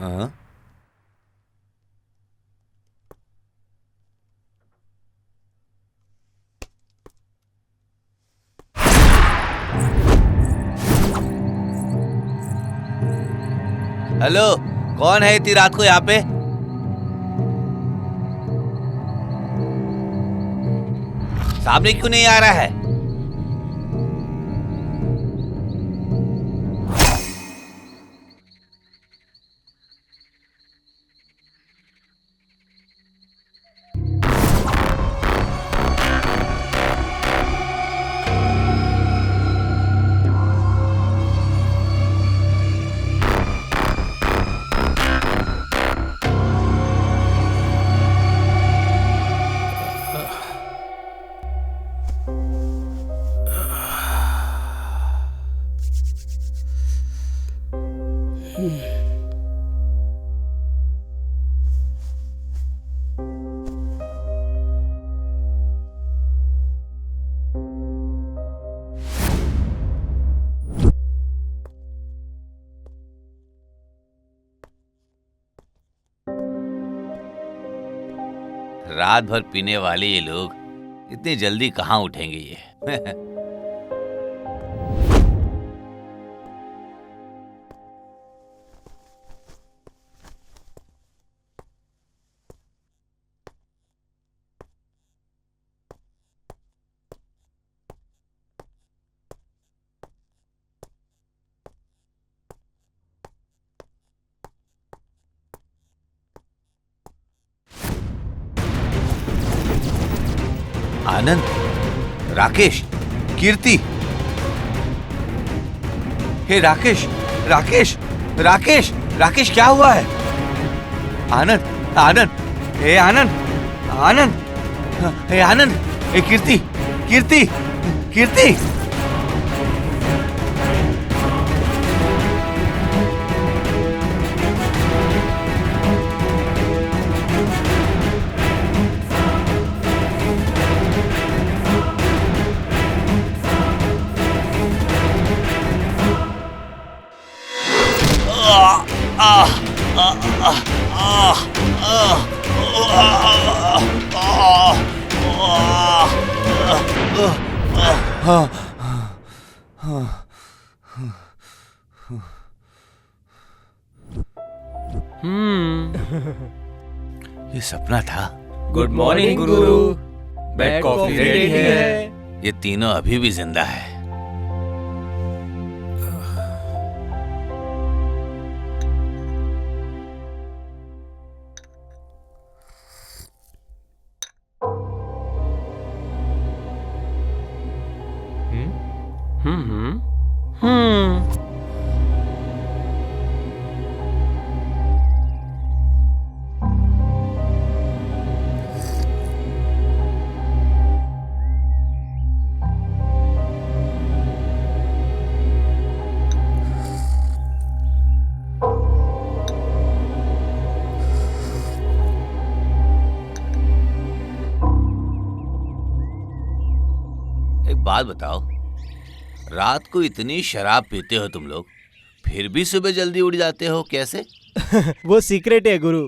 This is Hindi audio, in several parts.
हाँ? हेलो, कौन है इतनी रात को यहाँ पे? सामने क्यों नहीं आ रहा है? रात भर पीने वाले ये लोग इतनी जल्दी कहाँ उठेंगे ये? आनंद, राकेश, कीर्ति। हे राकेश, राकेश, राकेश, राकेश, क्या हुआ है? आनंद, आनंद, हे आनंद, आनंद, हे आनंद, हे कीर्ति, कीर्ति, कीर्ति। ये सपना था। गुड मॉर्निंग गुरु। बेड कॉफी रेडी है। ये तीनों अभी भी जिंदा है। बात बताओ, रात को इतनी शराब पीते हो तुम लोग, फिर भी सुबह जल्दी उठ जाते हो, कैसे? वो सीक्रेट है गुरु।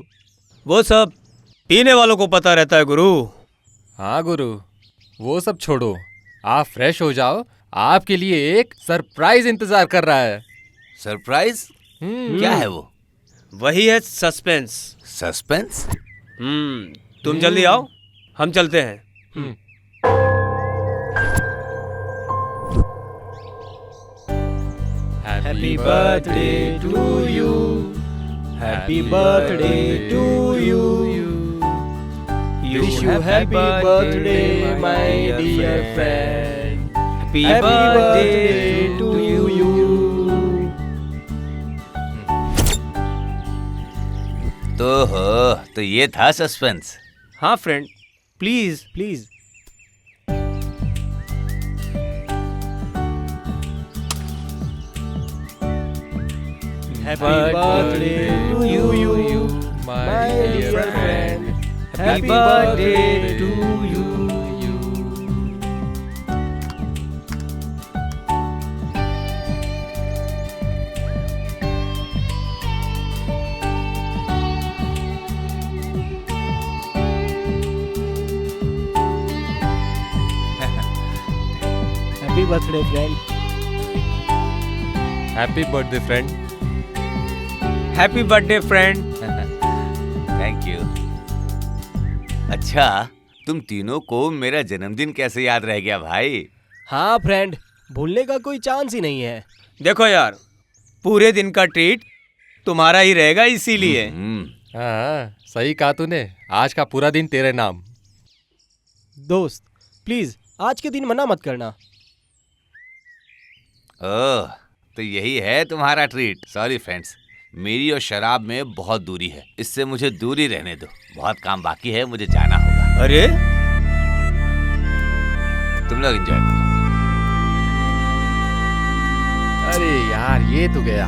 वो सब पीने वालों को पता रहता है गुरु। हाँ गुरु, वो सब छोड़ो, आप फ्रेश हो जाओ, आपके लिए एक सरप्राइज इंतजार कर रहा है। सरप्राइज? क्या है वो? वही है सस्पेंस। सस्पेंस? तुम जल्दी आओ, हम चलते हैं। Happy birthday to you. Happy birthday to you. Wish you happy birthday, my dear friend. Happy birthday to you. तो ये था सस्पेंस। हाँ friend, please Please. Happy birthday to you, my dear friend. Happy birthday to you. Birthday friend. Happy birthday friend. Happy birthday friend. Thank you. अच्छा, तुम तीनों को मेरा जन्मदिन कैसे याद रह गया भाई? हाँ फ्रेंड, भूलने का कोई चांस ही नहीं है। देखो यार, पूरे दिन का ट्रीट तुम्हारा ही रहेगा इसीलिए। हाँ, सही कहा तूने। आज का पूरा दिन तेरे नाम। दोस्त प्लीज आज के दिन मना मत करना। ओह, तो यही है तुम्हारा ट्रीट। सॉरी फ्रेंड्स, मेरी और शराब में बहुत दूरी है, इससे मुझे दूरी रहने दो। बहुत काम बाकी है, मुझे जाना होगा। अरे तुम लोग एंजॉय करो। अरे यार, ये तो गया।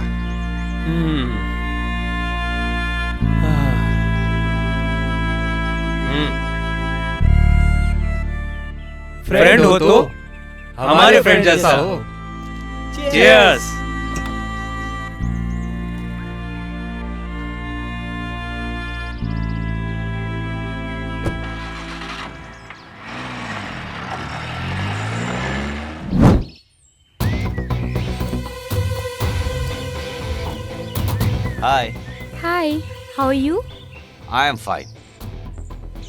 फ्रेंड हो तो हमारे फ्रेंड जैसा हो। Cheers. Hi. Hi, how are you? I am fine.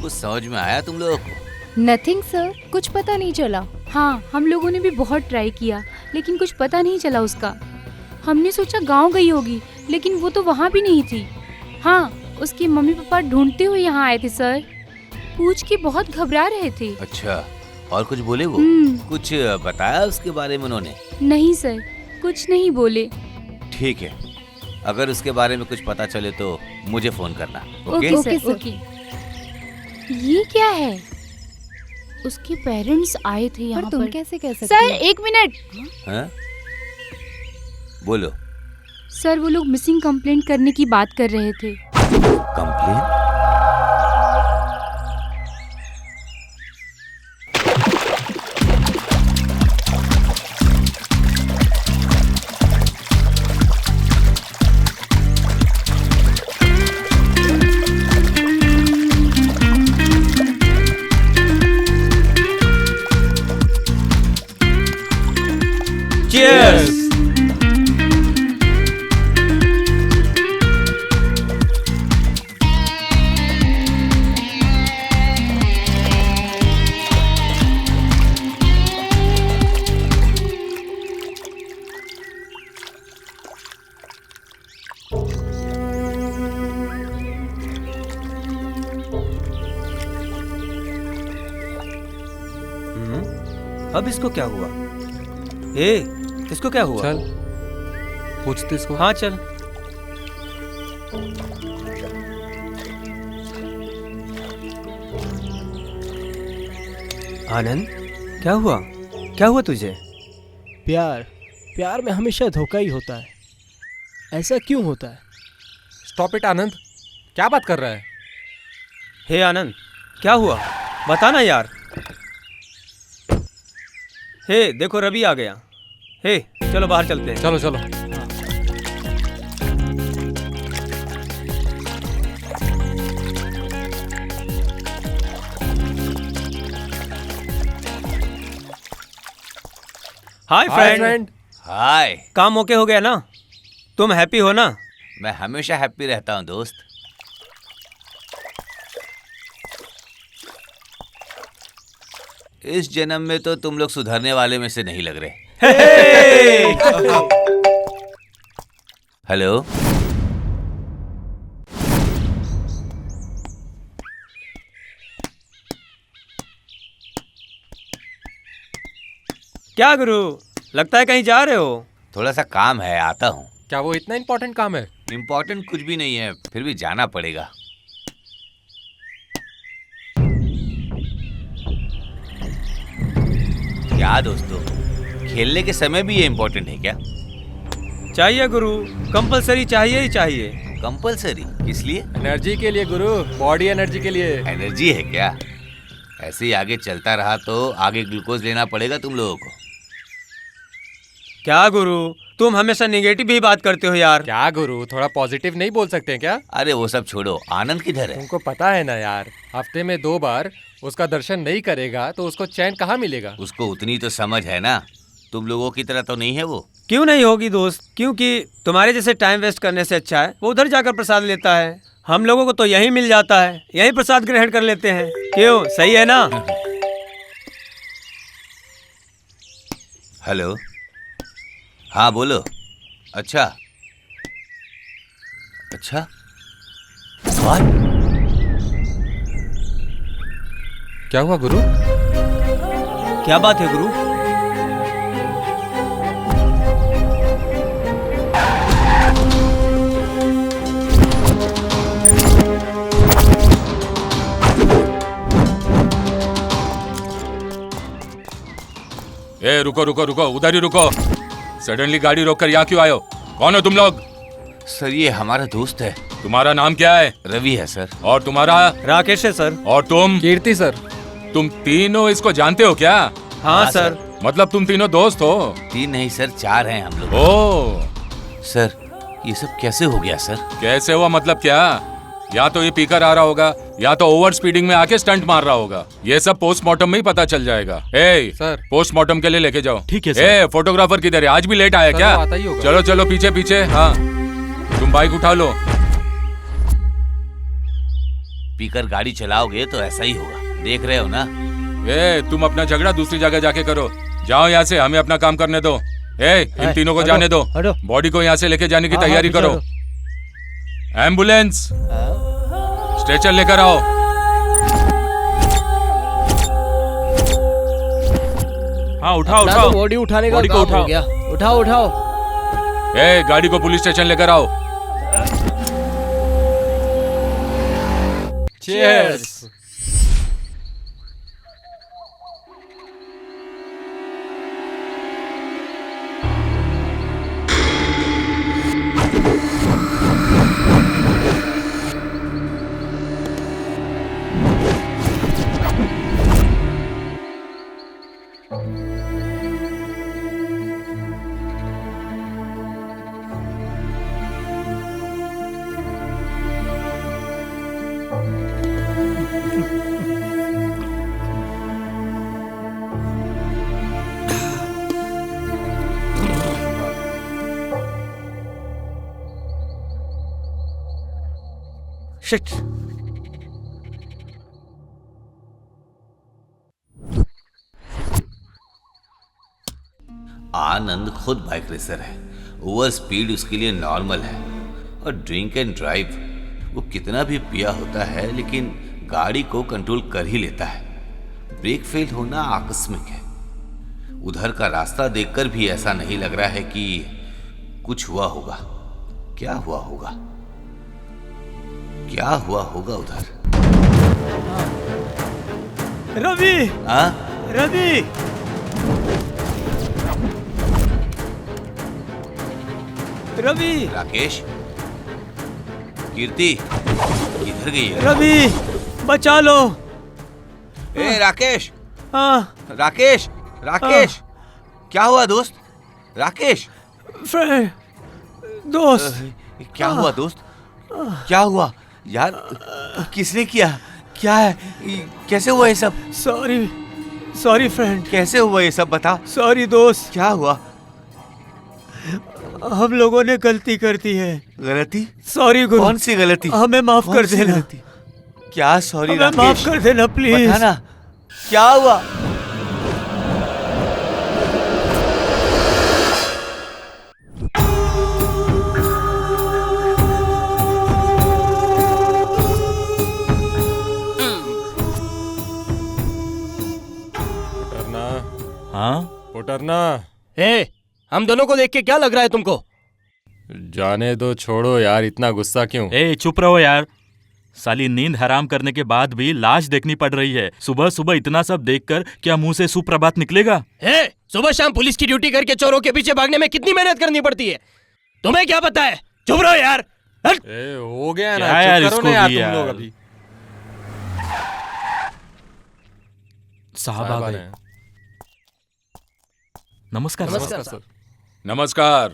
कुछ समझ में आया तुम लोगों को? नथिंग सर, कुछ पता नहीं चला। हाँ, हम लोगों ने भी बहुत ट्राई किया लेकिन कुछ पता नहीं चला उसका। हमने सोचा गांव गई होगी लेकिन वो तो वहाँ भी नहीं थी। हाँ, उसके मम्मी पापा ढूंढते हुए यहाँ आए थे सर। पूछ के बहुत घबरा रहे थे। अच्छा, और कुछ बोले वो? कुछ बताया उसके बारे में उन्होंने? नहीं सर, कुछ नहीं बोले। ठीक है, अगर उसके बारे में कुछ पता चले तो मुझे फोन करना। Okay sir, okay. ये क्या है? उसके पेरेंट्स आए थे यहाँ पर। तुम कैसे कह सकते सर, एक मिनट। हाँ? बोलो। सर, वो लोग मिसिंग कंप्लेंट करने की बात कर रहे थे। कंप्लेन? चीयर्स। अब इसको क्या हुआ? इसको क्या हुआ? चल पूछते इसको। हाँ चल। आनंद, क्या हुआ? क्या हुआ तुझे? प्यार में हमेशा धोखा ही होता है। ऐसा क्यों होता है? स्टॉप इट आनंद, क्या बात कर रहा है? हे आनंद, क्या हुआ? बताना यार। हे देखो, रवि आ गया। हे चलो बाहर चलते हैं। चलो चलो। Hi friend. हाय। काम ओके हो गया ना? तुम हैप्पी हो ना? मैं हमेशा हैप्पी रहता हूँ दोस्त। इस जन्म में तो तुम लोग सुधरने वाले में से नहीं लग रहे। हेलो। क्या गुरु, लगता है कहीं जा रहे हो? थोड़ा सा काम है, आता हूँ। क्या वो इतना इम्पोर्टेंट काम है? इम्पोर्टेंट कुछ भी नहीं है, फिर भी जाना पड़ेगा। क्या दोस्तों, खेलने के समय भी ये इम्पोर्टेंट है क्या? चाहिए गुरु, कंपलसरी चाहिए ही चाहिए। कंपलसरी किस लिए? एनर्जी के लिए गुरु, बॉडी एनर्जी के लिए। एनर्जी है क्या? ऐसे ही आगे चलता रहा तो आगे ग्लूकोज लेना पड़ेगा तुम लोगों को। क्या गुरु, तुम हमेशा नेगेटिव ही बात करते हो यार। क्या गुरु, थोड़ा पॉजिटिव नहीं बोल सकते हैं क्या? अरे वो सब छोड़ो, आनंद किधर है? तुमको पता है ना यार, हफ्ते में 2 बार उसका दर्शन नहीं करेगा तो उसको चैन कहाँ मिलेगा? उसको उतनी तो समझ है ना, तुम लोगों की तरह तो नहीं है वो। क्यों नहीं होगी दोस्त, क्योंकि तुम्हारे जैसे टाइम वेस्ट करने से अच्छा है वो उधर जाकर प्रसाद लेता है। हम लोगों को तो यहीं मिल जाता है, यहीं प्रसाद ग्रहण कर लेते हैं। क्यों, सही है ना? हेलो, हाँ बोलो। अच्छा अच्छा, What? क्या हुआ गुरु? क्या बात है गुरु? ए रुको रुको रुको, उधर ही रुको। सडनली गाड़ी रोककर यहाँ क्यों आए हो? कौन हो तुम लोग? सर ये हमारा दोस्त है। तुम्हारा नाम क्या है? रवि है सर। और तुम्हारा? राकेश है सर। और तुम? कीर्ति सर। तुम तीनों इसको जानते हो क्या? हाँ सर। मतलब तुम तीनों दोस्त हो? 3 नहीं सर, 4 हैं हम लोग। ओ सर ये सब कैसे हो गया सर? कैसे हुआ मतलब क्या? या तो ये पीकर आ रहा होगा या तो ओवर स्पीडिंग में आके स्टंट मार रहा होगा। ये सब पोस्टमार्टम में ही पता चल जाएगा। ए सर। पोस्टमार्टम के लिए लेके जाओ। ठीक है सर। ए फोटोग्राफर किधर है? आज भी लेट आया सर, क्या? वो आता ही होगा। चलो चलो पीछे पीछे। हाँ तुम बाइक उठा लो। पीकर गाड़ी चलाओगे तो ऐसा ही होगा, देख रहे हो ना। ए तुम अपना झगड़ा दूसरी जगह जाके करो। जाओ यहाँ से, हमें अपना काम करने दो। ए इन तीनों को जाने दो। बॉडी को यहाँ से लेके जाने की तैयारी करो। एम्बुलेंस, स्ट्रेचर लेकर आओ। हाँ उठाओ उठाओ। बॉडी उठाने का बॉडी को काम उठाओ। हो गया। उठाओ उठाओ। ए गाड़ी को पुलिस स्टेशन लेकर आओ। चीयर्स। शिट। आनंद खुद बाइक रेसर है। ओवर स्पीड उसके लिए नॉर्मल है। और ड्रिंक एंड ड्राइव, वो कितना भी पिया होता है लेकिन गाड़ी को कंट्रोल कर ही लेता है। ब्रेक फेल होना आकस्मिक है। उधर का रास्ता देखकर भी ऐसा नहीं लग रहा है कि कुछ हुआ होगा। क्या हुआ होगा? क्या हुआ होगा उधर? रवि, हाँ रवि, रवि, राकेश, कीर्ति किधर गई है? रवि, बचा लो। ए राकेश, हाँ राकेश, राकेश, क्या हुआ दोस्त? राकेश, फ्रेंड, दोस्त। क्या हुआ दोस्त? क्या हुआ यार? किसने किया? क्या है? कैसे हुआ ये सब? Sorry, sorry friend. कैसे हुआ ये सब बता। सॉरी दोस्त। क्या हुआ? हम लोगों ने गलती कर दी है। गलती? सॉरी गुरु। कौन सी गलती? हमें माफ कौन कर सी देना। गलती? क्या सॉरी हमें राकेश? माफ कर देना प्लीज। बताना क्या हुआ? हाँ पुटरना, ए, हम दोनों को देख के क्या लग रहा है तुमको? जाने दो, छोड़ो यार, इतना गुस्सा क्यों? ए चुप रहो यार। साली नींद हराम करने के बाद भी लाश देखनी पड़ रही है। सुबह सुबह इतना सब देखकर क्या मुंह से सुप्रभात निकलेगा? ए, सुबह शाम पुलिस की ड्यूटी करके चोरों के पीछे भागने में कितनी मेहनत करनी पड़ती है, तुम्हें क्या पता है? चुप रहो यार। हट। ए, हो गया ना, क्या यार, चुप करो इसको ना यार भी तुम यार। लोग अभी। साहब आ गए। नमस्कार नमस्कार साहब। सर। नमस्कार।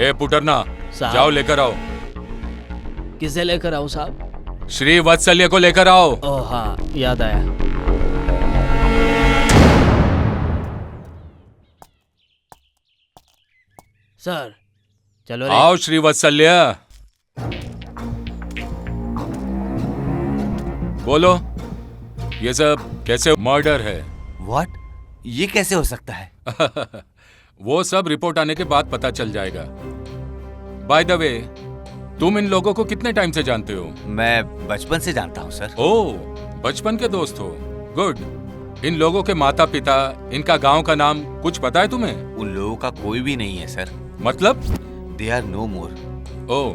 ए पुटरना, साहब। जाओ लेकर आओ। किसे लेकर आऊं साहब? श्री वत्सल्य को लेकर आओ। ओह हाँ, याद आया। सर चलो रे। आओ श्री वत्सल्य, बोलो ये सब कैसे मर्डर है? व्हाट? ये कैसे हो सकता है? वो सब रिपोर्ट आने के बाद पता चल जाएगा। बाय द वे, तुम इन लोगों को कितने टाइम से जानते हो? मैं बचपन से जानता हूँ सर। ओह, बचपन के दोस्त हो, गुड। इन लोगों के माता पिता, इनका गांव का नाम कुछ पता है तुम्हें? उन लोगों का कोई भी नहीं है सर। मतलब? They are no more. Oh,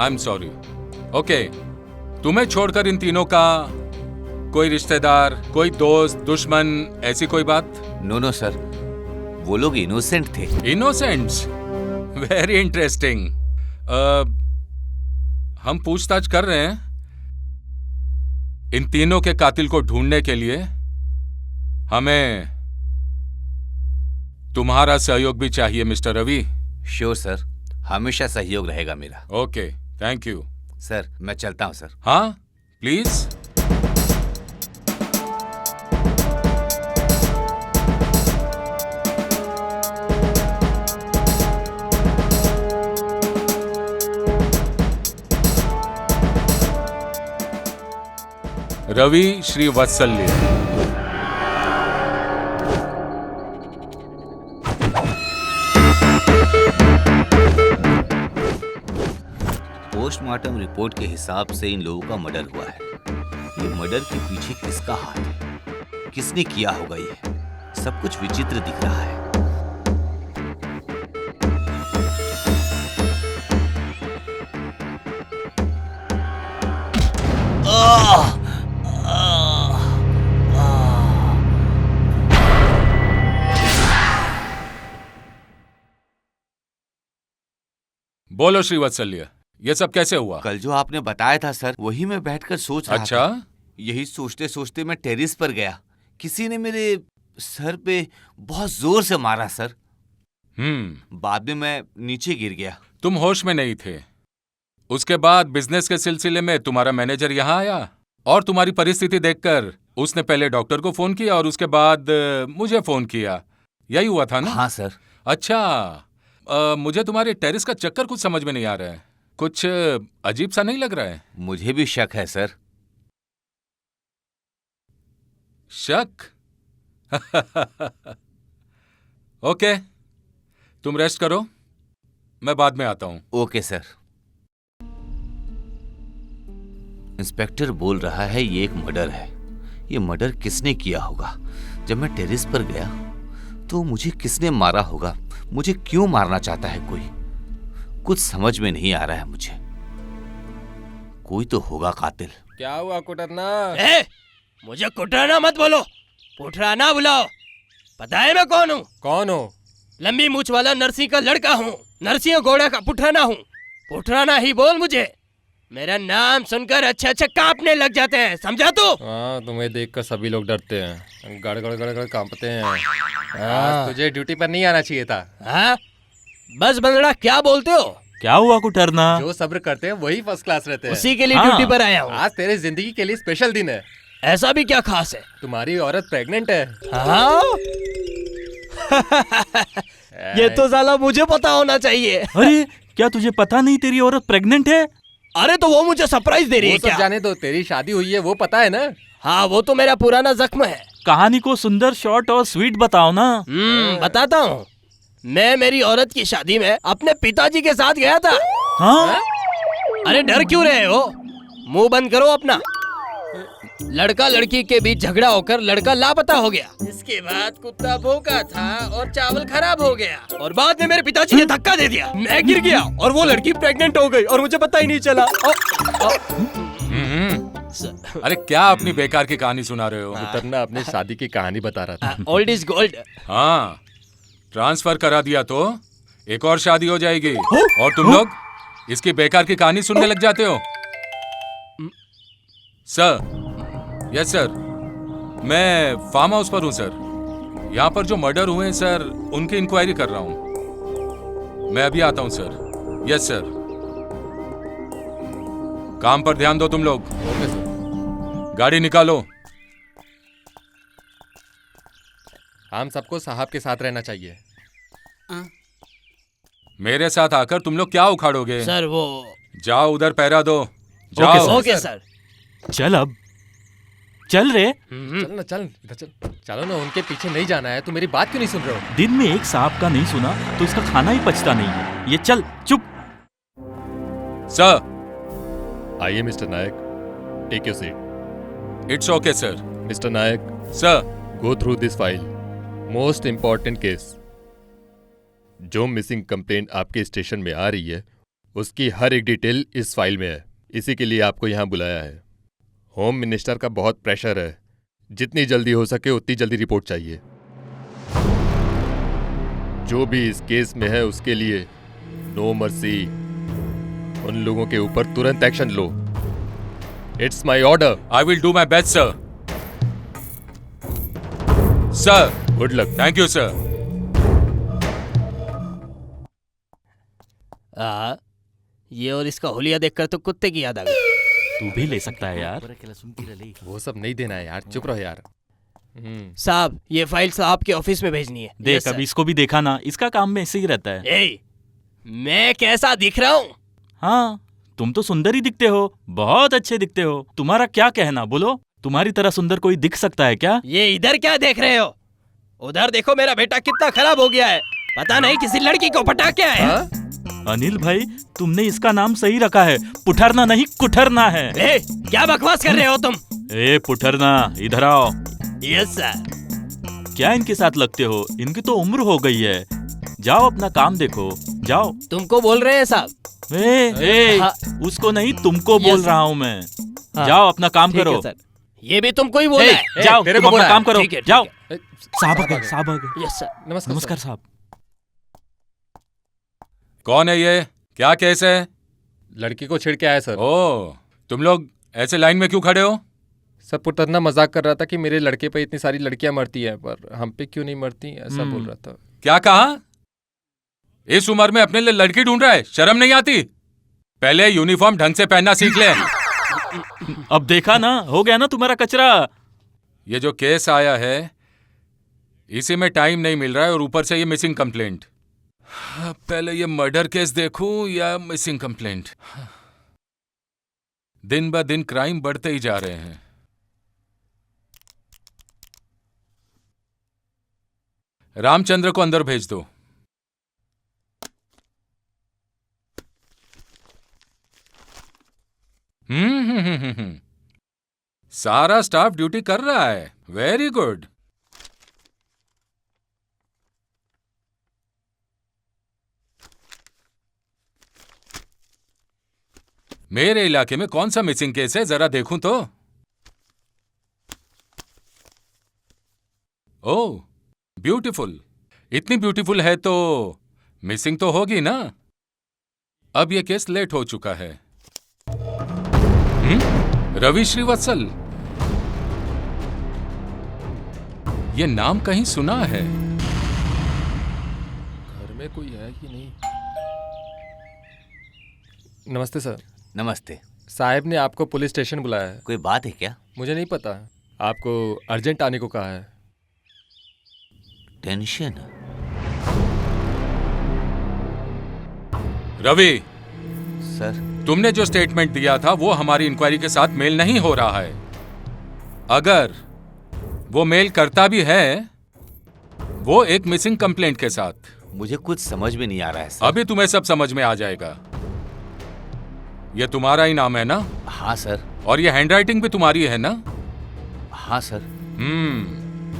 I am sorry. Okay, तुम्हें छोड़कर इन तीनों का कोई रिश्तेदार, कोई दोस्त, दुश्मन, ऐसी कोई बात? नो नो सर, वो लोग इनोसेंट थे। इनोसेंट्स? Very interesting. हम पूछताछ कर रहे हैं। इन तीनों के कातिल को ढूंढने के लिए हमें तुम्हारा सहयोग भी चाहिए मिस्टर रवि। श्योर सर, हमेशा सहयोग रहेगा मेरा। Okay, thank you. सर मैं चलता हूँ सर। हाँ प्लीज। रवि श्रीवत्सल्य। पोस्टमार्टम रिपोर्ट के हिसाब से इन लोगों का मर्डर हुआ है। ये मर्डर के पीछे किसका हाथ है? किसने किया होगा? ये सब कुछ विचित्र दिख रहा है। बोलो श्रीवत्सल्य, ये सब कैसे हुआ? कल जो आपने बताया था सर, वही मैं बैठकर सोच रहा अच्छा? था। यही सोचते सोचते मैं टेरेस पर गया। किसी ने मेरे सर पे बहुत जोर से मारा सर। बाद में मैं नीचे गिर गया। तुम होश में नहीं थे। उसके बाद बिजनेस के सिलसिले में तुम्हारा मैनेजर यहाँ आया और तुम्हारी परिस्थिति देखकर उसने पहले डॉक्टर को फोन किया और उसके बाद मुझे फोन किया। यही हुआ था ना? हाँ सर। अच्छा, मुझे तुम्हारे टेरेस का चक्कर कुछ समझ में नहीं आ रहा है। कुछ अजीब सा नहीं लग रहा है? मुझे भी शक है सर। शक? ओके, तुम रेस्ट करो, मैं बाद में आता हूं। Okay sir. इंस्पेक्टर बोल रहा है ये एक मर्डर है। ये मर्डर किसने किया होगा? जब मैं टेरेस पर गया तो मुझे किसने मारा होगा? मुझे क्यों मारना चाहता है कोई? कुछ समझ में नहीं आ रहा है मुझे। कोई तो होगा कातिल। क्या हुआ कुटरना? मुझे कुटराना मत बोलो, पुटराना बुलाओ। पता है मैं कौन हूँ? कौन हो? लंबी मूछ वाला नरसिंह का लड़का हूँ। नरसिंह घोड़ा का पुटराना हूँ। पुटराना ही बोल मुझे। मेरा नाम सुनकर अच्छे अच्छे कांपने लग जाते हैं, समझा तू? हाँ, तुम्हें देखकर सभी लोग डरते हैं, गड़ गड़ गड़ गड़ कांपते हैं। आज तुझे ड्यूटी पर नहीं आना चाहिए था। हाँ? बस बंगड़ा क्या बोलते हो? क्या हुआ कुटरना? जो सब्र करते हैं वही फर्स्ट क्लास रहते हैं। उसी के लिए हाँ। ड्यूटी पर आया हूँ। आज तेरे जिंदगी के लिए स्पेशल दिन है। ऐसा भी क्या खास है? तुम्हारी औरत प्रेग्नेंट है। हाँ? ये तो साला मुझे पता होना चाहिए। अरे क्या तुझे पता नहीं तेरी औरत प्रेग्नेंट है? अरे तो वो मुझे सरप्राइज दे रही वो है सब क्या? जाने दो, तेरी शादी हुई है वो पता है ना? हाँ, वो तो मेरा पुराना जख्म है। कहानी को सुंदर, शॉर्ट और स्वीट बताओ ना। बताता हूँ। मैं मेरी औरत की शादी में अपने पिताजी के साथ गया था। हाँ? अरे डर क्यों रहे हो? मुंह बंद करो अपना। लड़का लड़की के बीच झगड़ा होकर लड़का लापता हो गया। इसके बाद कुत्ता भौंका था और चावल खराब हो गया और बाद में मेरे पिताजी ने धक्का दे दिया। मैं गिर गया और वो लड़की प्रेग्नेंट हो गई और मुझे पता ही नहीं चला। अरे क्या अपनी बेकार की कहानी सुना रहे हो? कुटरना अपनी शादी की कहानी बता रहा था। Old is gold. हाँ, ट्रांसफर करा दिया तो एक और शादी हो जाएगी और तुम लोग इसकी बेकार की कहानी सुनने लग जाते हो। सर, यस सर, मैं फार्म हाउस पर हूँ सर। यहाँ पर जो मर्डर हुए हैं सर, उनकी इंक्वायरी कर रहा हूँ। मैं अभी आता हूं सर। Yes sir. काम पर ध्यान दो तुम लोग। Okay sir. गाड़ी निकालो। हम सबको साहब के साथ रहना चाहिए। मेरे साथ आकर तुम लोग क्या उखाड़ोगे? सर वो जाओ उधर पहरा दो। ओके जाओ। सर। Okay sir. चल अब चल रे। चल ना, चल इधर चल। चलो ना, उनके पीछे नहीं जाना है। तुम मेरी बात क्यों नहीं सुन रहे हो? दिन में एक सांप का नहीं सुना तो इसका खाना ही पचता नहीं है। ये चल चुप। सर। आइए mister Nayak, take your seat. It's okay sir. Mister Nayak, sir. Go through this file. Most important case. जो मिसिंग कंप्लेंट आपके स्टेशन में आ रही है उसकी हर एक डिटेल इस फाइल में है। इसी के लिए आपको यहाँ बुलाया है। होम मिनिस्टर का बहुत प्रेशर है, जितनी जल्दी हो सके उतनी जल्दी रिपोर्ट चाहिए। जो भी इस केस में है उसके लिए नो मर्सी। उन लोगों के ऊपर तुरंत action low. It's my order. I will do my best sir. Sir. Good luck. Thank you sir. ये और इसका हुलिया देखकर तो कुत्ते की याद आ गई। तू भी ले सकता है यार। वो सब नहीं देना है यार, चुप रहो यार। साहब ये फाइल साहब के ऑफिस में भेजनी है। देख Yes, sir. अभी इसको भी देखा ना, इसका काम में ऐसे ही रहता है। ए, मैं कैसा दिख रहा हूँ? हाँ, तुम तो सुंदर ही दिखते हो, बहुत अच्छे दिखते हो। तुम्हारा क्या कहना, बोलो। तुम्हारी तरह सुंदर कोई दिख सकता है क्या? ये इधर क्या देख रहे हो? उधर देखो, मेरा बेटा कितना खराब हो गया है। पता नहीं किसी लड़की को पटा के आया है। अनिल भाई, तुमने इसका नाम सही रखा है। पुठरना नहीं, कुठरना है। ए, क्या बकवास कर रहे हो तुम? ए पुठरना, इधर आओ। Yes sir. क्या इनके साथ लगते हो? इनकी तो उम्र हो गई है। जाओ अपना काम देखो, जाओ। तुमको बोल रहे हैं साहब? ए, हाँ। उसको नहीं, तुमको बोल Yes. रहा हूँ मैं। हाँ। जाओ अपना काम ठीक है करो। सर। ये भी तुमको ही बोला ए, है? जाओ, तेरे तुम को अपना बोला काम है। करो। ठीक है, ठीक जाओ। है। साहब आ गए, साहब आ गए। Yes sir. नमस्कार। नमस्कार साहब। कौन है ये? क्या केस है? लड़की को छेड़ के आया सर। ओ, तुम लोग ऐसे लाइन में क्यों खड़े हो? सब पुतरना मजाक कर रहा था कि मेरे लड़के पे इतनी सारी लड़कियां मरती हैं, पर हम पे क्यों नहीं मरती, ऐसा बोल रहा था। क्या कहा? इस उम्र में अपने लिए लड़की ढूंढ रहा है? शर्म नहीं आती? पहले यूनिफॉर्म ढंग से पहनना सीख ले। अब देखा ना, हो गया ना तुम्हारा कचरा। ये जो केस आया है इसी में टाइम नहीं मिल रहा है और ऊपर से ये मिसिंग कंप्लेंट। पहले ये मर्डर केस देखूं या मिसिंग कंप्लेंट? दिन ब दिन क्राइम बढ़ते ही जा रहे हैं। रामचंद्र को अंदर भेज दो। सारा स्टाफ ड्यूटी कर रहा है। Very good. मेरे इलाके में कौन सा मिसिंग केस है, जरा देखूं तो। ओह, ब्यूटीफुल। इतनी ब्यूटीफुल है तो मिसिंग तो होगी ना। अब यह केस लेट हो चुका है। रवि श्रीवत्सल, ये नाम कहीं सुना है। घर में कोई है कि नहीं? नमस्ते सर। नमस्ते। साहब ने आपको पुलिस स्टेशन बुलाया है। कोई बात है क्या? मुझे नहीं पता, आपको अर्जेंट आने को कहा है। टेंशन? रवि, सर, तुमने जो स्टेटमेंट दिया था वो हमारी इंक्वायरी के साथ मेल नहीं हो रहा है। अगर वो मेल करता भी है, वो एक मिसिंग कंप्लेंट के साथ। मुझे कुछ समझ में नहीं आ रहा है सर। अभी तुम्हें सब समझ में आ जाएगा। ये तुम्हारा ही नाम है ना? हाँ सर। और ये हैंडराइटिंग भी तुम्हारी है ना? हाँ सर।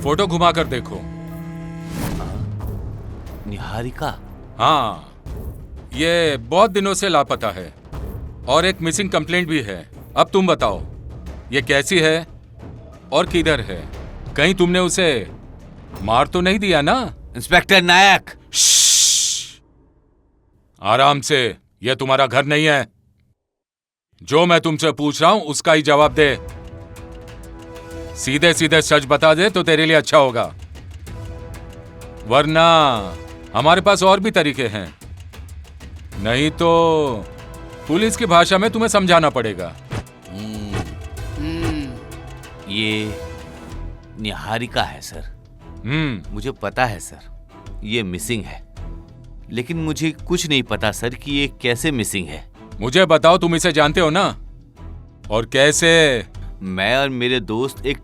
फोटो घुमा कर देखो। निहारिका? हाँ, ये बहुत दिनों से लापता है और एक मिसिंग कंप्लेंट भी है। अब तुम बताओ, ये कैसी है और किधर है? कहीं तुमने उसे मार तो नहीं दिया ना? इंस्पेक्टर नायक! आराम से, यह तुम्हारा घर नहीं है। जो मैं तुमसे पूछ रहा हूं उसका ही जवाब दे। सीधे सीधे सच बता दे तो तेरे लिए अच्छा होगा, वरना हमारे पास और भी तरीके हैं। नहीं तो पुलिस की भाषा में तुम्हें समझाना पड़ेगा। ये निहारिका है सर। मुझे पता है सर ये मिसिंग है, लेकिन मुझे कुछ नहीं पता सर कि ये कैसे मिसिंग है। मुझे बताओ, तुम इसे जानते हो ना? और कैसे? मैं और मेरे दोस्त एक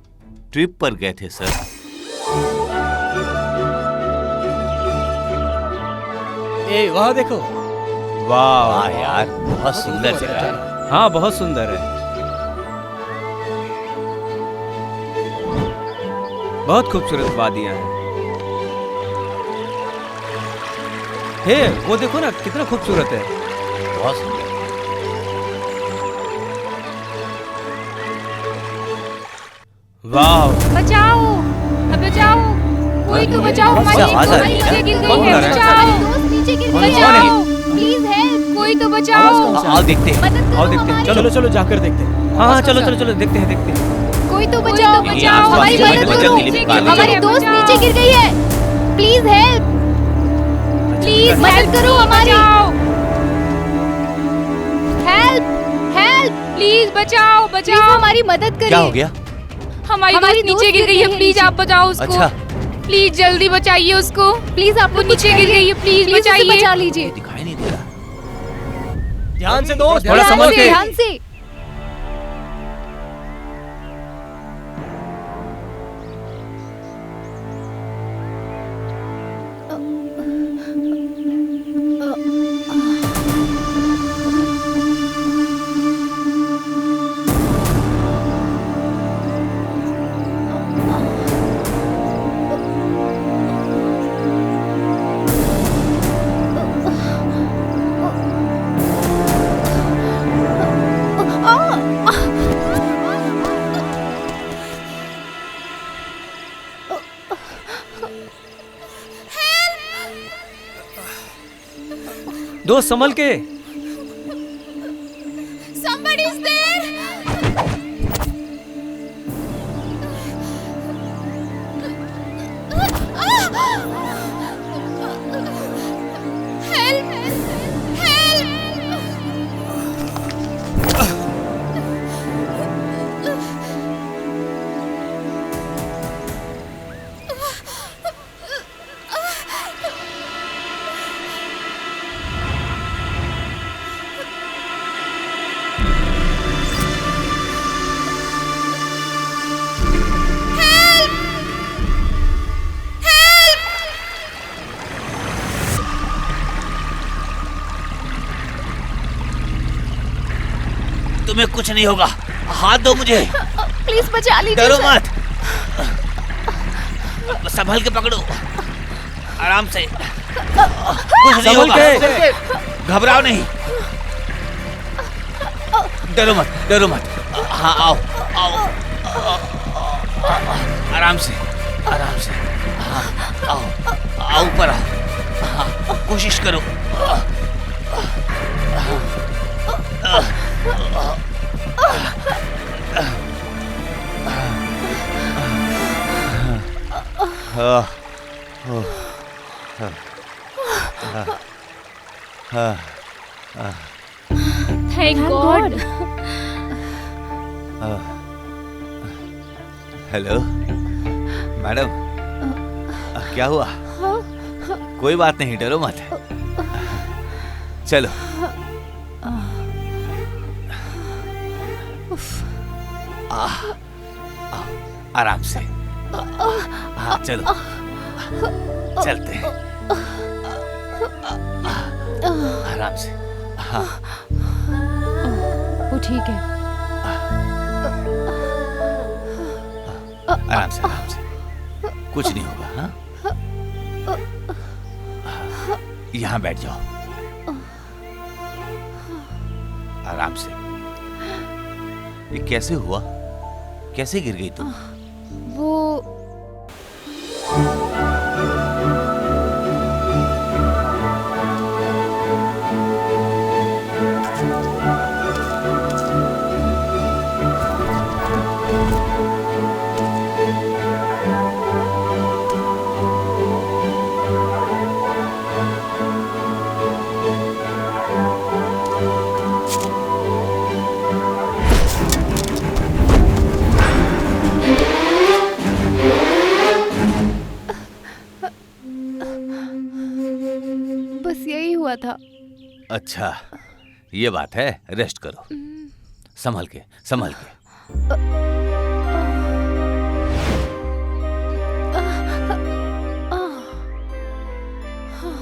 ट्रिप पर गए थे सर। ए वहाँ देखो। वाह यार बहुत सुंदर जगह है। हाँ बहुत सुंदर है, बहुत खूबसूरत वादियां हैं। हे वो देखो ना कितना खूबसूरत है। बहुत सुंदर। वाह बचाओ, बचाओ, कोई तो बचाओ, हमारी आवाज आ रही है। नीचे गिर गई कौन है, कर रहा है? बचाओ, दोस्त नीचे गिर गई है, प्लीज हेल्प, कोई तो बचाओ, आओ देखते हैं। मदद करो आओ देखते हैं। हमारी। चलो जाकर देखते हैं। हाँ चलो देखते हैं। कोई तो बचाओ, बचाओ, हमारी आसपास मदद मदद करो, के लिए पुकारने हमारी चलो। दोस्त नीचे गिर गई है, प्लीज हेल्प, प्लीज मदद करो हमारी, हेल्प, हेल्प, प्लीज बचाओ, बचाओ, हमारी मदद करिए। क्या हो गया? हमारी नीचे गिर गई है, प्लीज आप बचाओ उसको, अच्छा प्लीज जल्दी बचाइए उसको, प्लीज आप नीचे गिर गई है, प्लीज बचाइए, बचा लीजिए, दिखाई नहीं दे रहा। ध्यान से दोस्त, थोड़ा संभल के। ध्यान से। दोस्त संभल के। Somebody is there. Help! Help! तुम्हें कुछ नहीं होगा, हाथ दो मुझे। प्लीज बचा लीजिए डरो सर। मत, संभल के पकड़ो, आराम से, कुछ नहीं संभल होगा, के। घबराओ नहीं, डरो मत। हाँ आओ, आराम से, हाँ आओ ऊपर आओ, हाँ कोशिश करो। Thank God. हेलो मैडम, क्या हुआ? कोई बात नहीं, डरो मत, चलो। आराम से, हाँ चलो, चलते हैं, आराम से, हाँ वो ठीक है। आराम से, कुछ नहीं होगा। हाँ यहाँ बैठ जाओ, आराम से। ये कैसे हुआ? कैसे गिर गई तुम? वो हुआ था। अच्छा, ये बात है। रेस्ट करो, संभल के संभल के।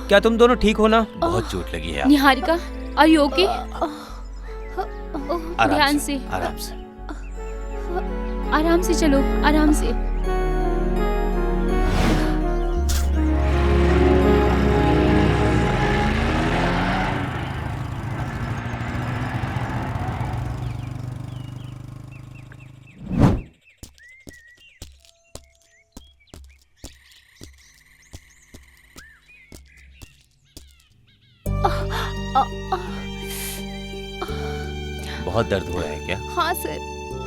क्या तुम दोनों ठीक हो ना? बहुत चोट लगी है आपको। Niharika, are you okay? आराम ध्यान से, आराम से। आराम से चलो, आराम से। बहुत दर्द हो रहा है क्या? हाँ सर,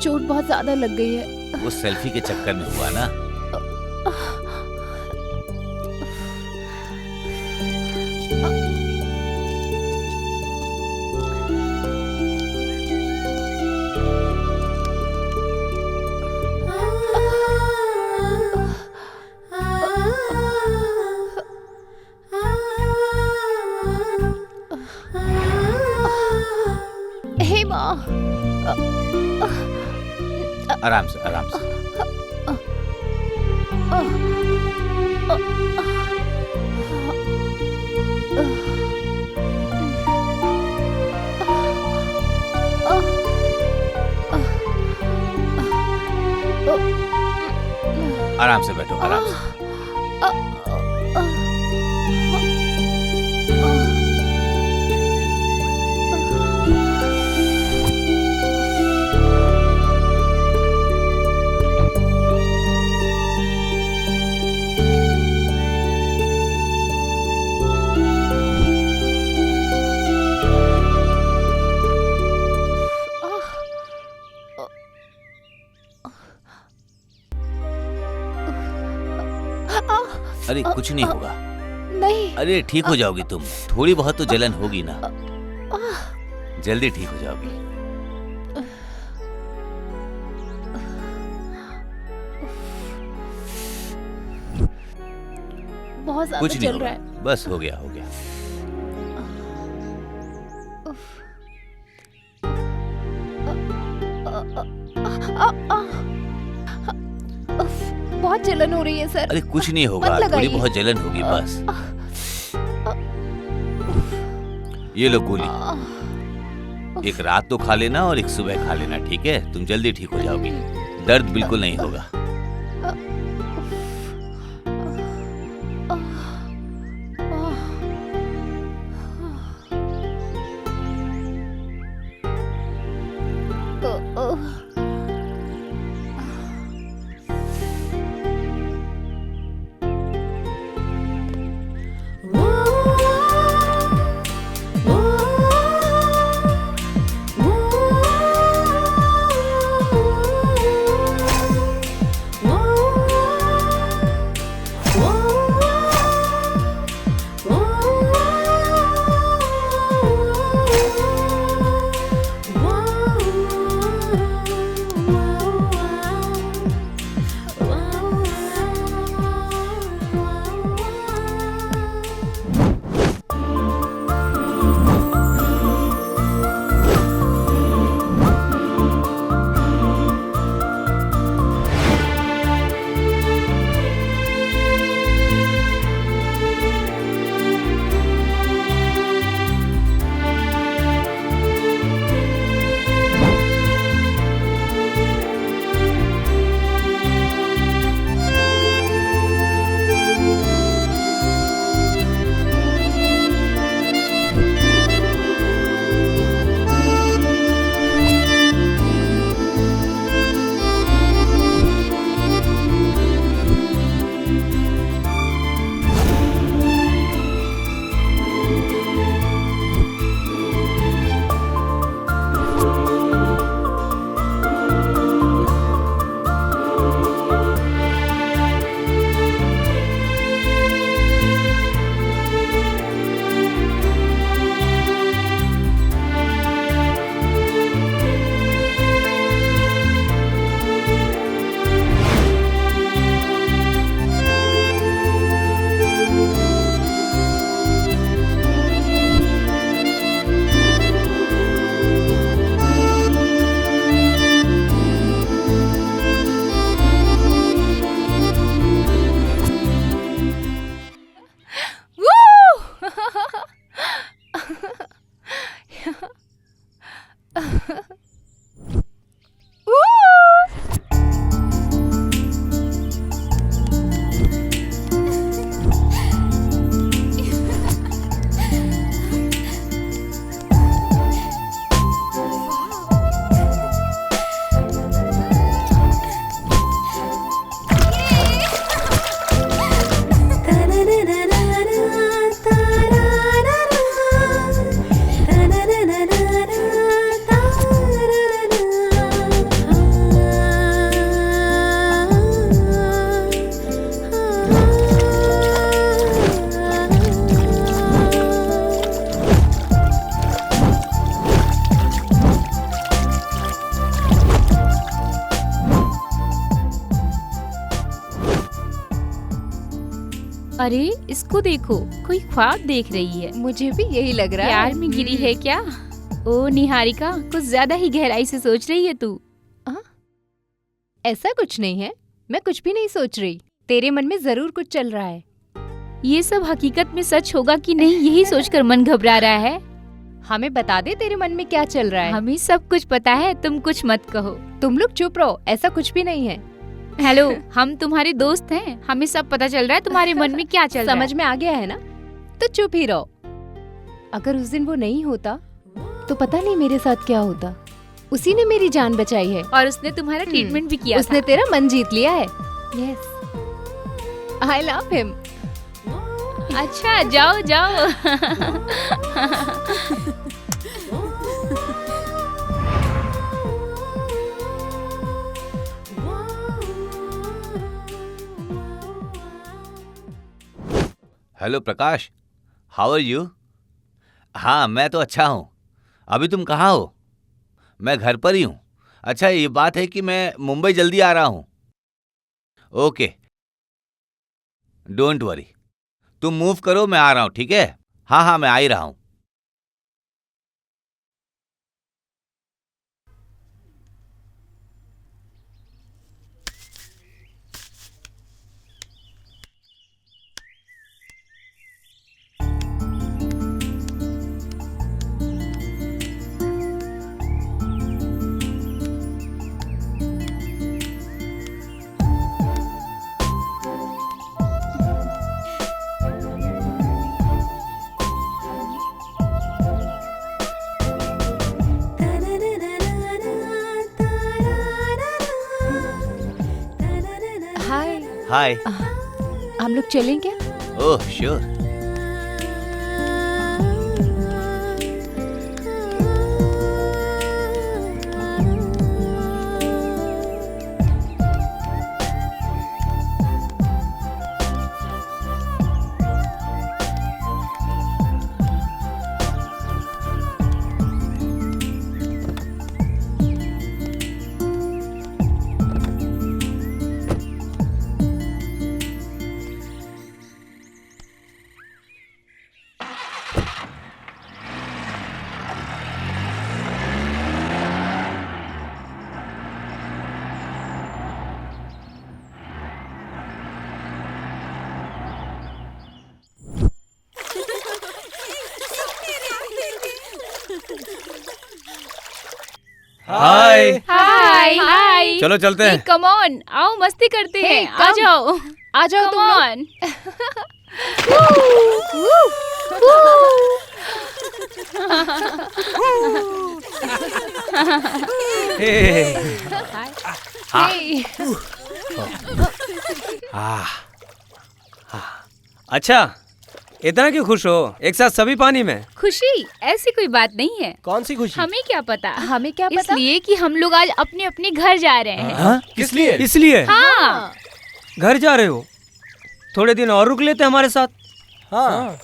चोट बहुत ज्यादा लग गई है। वो सेल्फी के चक्कर में हुआ ना। हे माँ, आराम से आराम से। आराम से बैठो, आराम से। अरे कुछ नहीं होगा। नहीं। अरे ठीक हो जाओगी तुम। थोड़ी बहुत तो जलन होगी ना, जल्दी ठीक हो जाओगी। बहुत ज्यादा कुछ नहीं चल रहा होगा, है। बस हो गया हो गया। बहुत जलन हो रही है सर। अरे कुछ नहीं होगा, मत थोड़ी लगाइए। बहुत जलन होगी बस। ये लो गोली, एक रात तो खा लेना और एक सुबह खा लेना, ठीक है? तुम जल्दी ठीक हो जाओगी, दर्द बिल्कुल नहीं होगा। अरे इसको देखो, कोई ख्वाब देख रही है। मुझे भी यही लग रहा है। प्यार में गिरी है क्या? ओ निहारिका, कुछ ज्यादा ही गहराई से सोच रही है तू। ऐसा कुछ नहीं है, मैं कुछ भी नहीं सोच रही। तेरे मन में जरूर कुछ चल रहा है। ये सब हकीकत में सच होगा कि नहीं, यही सोचकर मन घबरा रहा है। हमें बता दे तेरे मन में क्या चल रहा है। हमें सब कुछ पता है, तुम कुछ मत कहो। तुम लोग चुप रहो, ऐसा कुछ भी नहीं है। हेलो, हम तुम्हारे दोस्त हैं, हमें सब पता चल रहा है तुम्हारे मन में क्या चल रहा है। समझ में आ गया है ना, तो चुप ही रहो। अगर उस दिन वो नहीं होता तो पता नहीं मेरे साथ क्या होता। उसी ने मेरी जान बचाई है और उसने तुम्हारा ट्रीटमेंट भी किया उसने था। तेरा मन जीत लिया है। Yes, I love him. अच्छा जाओ जाओ। Hello Prakash, how are you? हाँ मैं तो अच्छा हूँ। अभी तुम कहाँ हो? मैं घर पर ही हूँ। अच्छा ये बात है कि मैं मुंबई जल्दी आ रहा हूँ। ओके, डोंट वरी, तुम मूव करो, मैं आ रहा हूँ, ठीक है? हाँ हाँ मैं आ ही रहा हूँ। हाय, हाय। हम लोग चलें क्या? Oh sure. Hi. Hi hi. चलो चलते हैं। कम ऑन, आओ मस्ती करते Hey, हैं। आ come. जाओ आ जाओ तुम लोग। ऑन। अच्छा, इतना क्यों खुश हो? एक साथ सभी पानी में? खुशी ऐसी कोई बात नहीं है। कौन सी खुशी? हमें क्या पता? हमें क्या पता? इसलिए कि हम लोग आज अपने अपने घर जा रहे हैं। हाँ? किस लिए? इसलिए हाँ। घर जा रहे हो? थोड़े दिन और रुक लेते हमारे साथ। हाँ।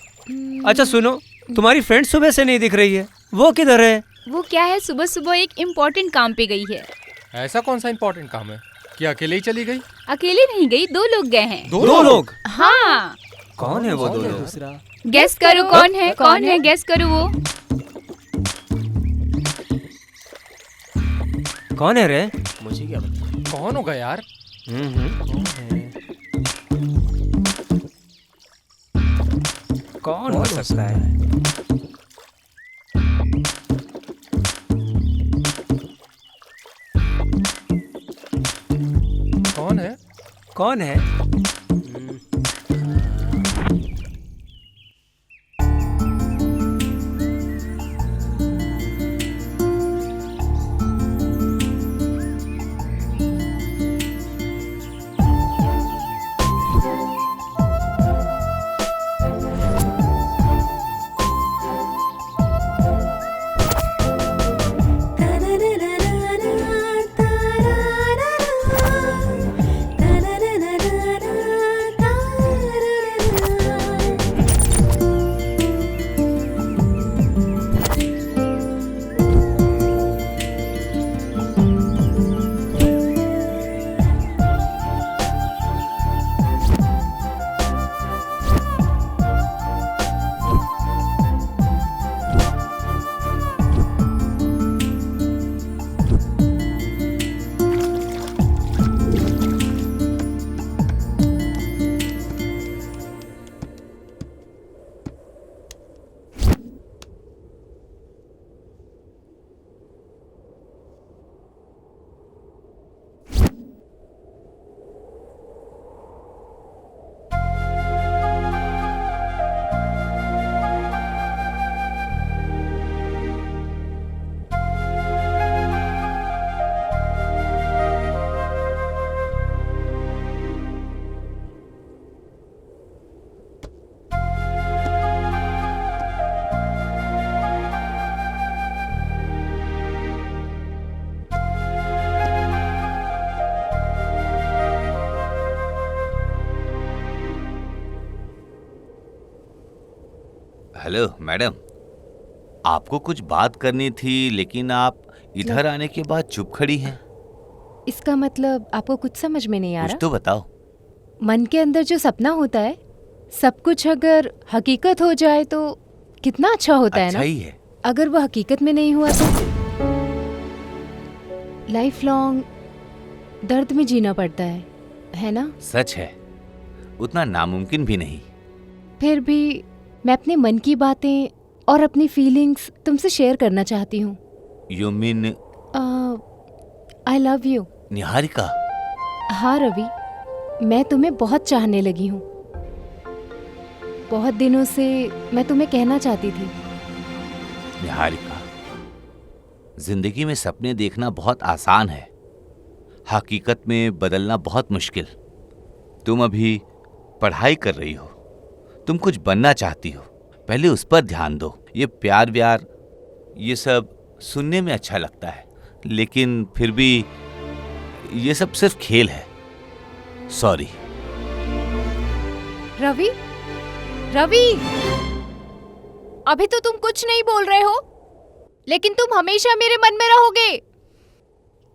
अच्छा सुनो, तुम्हारी फ्रेंड सुबह से नहीं दिख रही है, वो किधर है? वो क्या है, सुबह सुबह एक इम्पोर्टेंट काम पे गई है। ऐसा कौन सा इम्पोर्टेंट काम है कि अकेले ही चली गई? अकेले नहीं गई, 2 लोग गए हैं। दो लोग? हाँ। कौन है वो दो लोग? गेस करो कौन है? कौन है? गेस करो वो। कौन है रे? कौन होगा यार? कौन हो सकता है? कौन है? कौन है? हेलो मैडम, आपको कुछ बात करनी थी लेकिन आप इधर आने के बाद चुप खड़ी हैं। इसका मतलब आपको कुछ समझ में नहीं आ कुछ रहा? तो बताओ। मन के अंदर जो सपना होता है, सब कुछ अगर हकीकत हो जाए तो कितना अच्छा होता है अच्छा ना? ही है। अगर वो हकीकत में नहीं हुआ तो लाइफ लॉन्ग दर्द में जीना पड़ता है ना? सच है, उतना नामुमकिन भी नहीं। फिर भी मैं अपने मन की बातें और अपनी फीलिंग्स तुमसे शेयर करना चाहती हूँ। You mean I love you. Niharika? हाँ रवि, मैं तुम्हें बहुत चाहने लगी हूँ। बहुत दिनों से मैं तुम्हें कहना चाहती थी। निहारिका, जिंदगी में सपने देखना बहुत आसान है, हकीकत में बदलना बहुत मुश्किल। तुम अभी पढ़ाई कर रही हो, तुम कुछ बनना चाहती हो, पहले उस पर ध्यान दो। ये प्यार व्यार ये सब सुनने में अच्छा लगता है, लेकिन फिर भी ये सब सिर्फ खेल है। सॉरी। रवि, रवि, अभी तो तुम कुछ नहीं बोल रहे हो, लेकिन तुम हमेशा मेरे मन में रहोगे।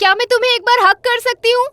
क्या मैं तुम्हें एक बार हक कर सकती हूँ?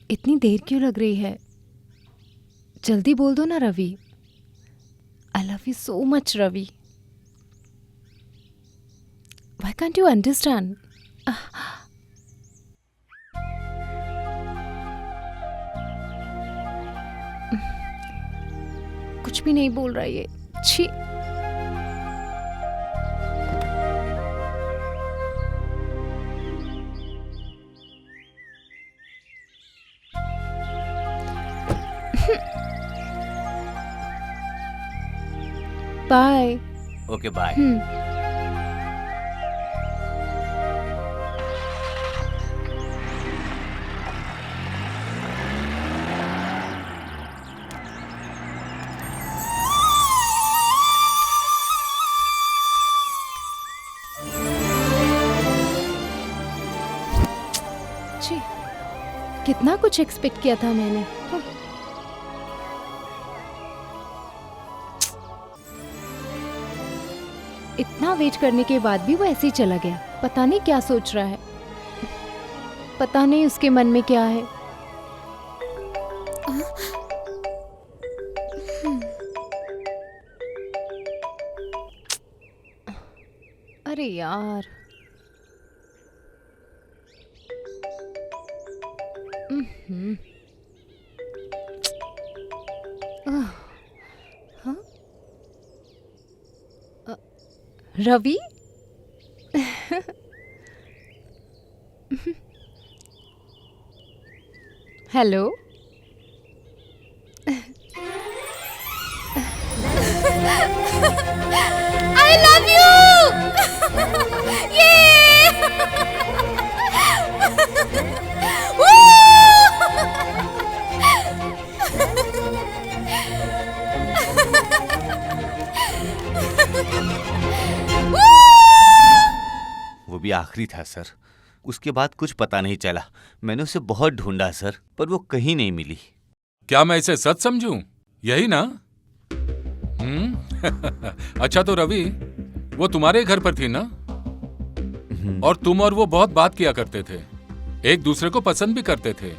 इतनी देर क्यों लग रही है? जल्दी बोल दो ना Ravi. I love you so much Ravi. Why can't you understand? कुछ भी नहीं बोल रहा ये। छी। बाय। Okay bye. छी, कितना कुछ एक्सपेक्ट किया था मैंने। इतना वेट करने के बाद भी वो ऐसे ही चला गया। पता नहीं क्या सोच रहा है, पता नहीं उसके मन में क्या है। अरे यार। हाँ? Ravi? Hello? I love you! वो भी आखिरी था सर। उसके बाद कुछ पता नहीं चला। मैंने उसे बहुत ढूंढा सर, पर वो कहीं नहीं मिली। क्या मैं इसे सच समझूं? यही ना? अच्छा तो रवि, वो तुम्हारे घर पर थी ना? और तुम और वो बहुत बात किया करते थे, एक दूसरे को पसंद भी करते थे,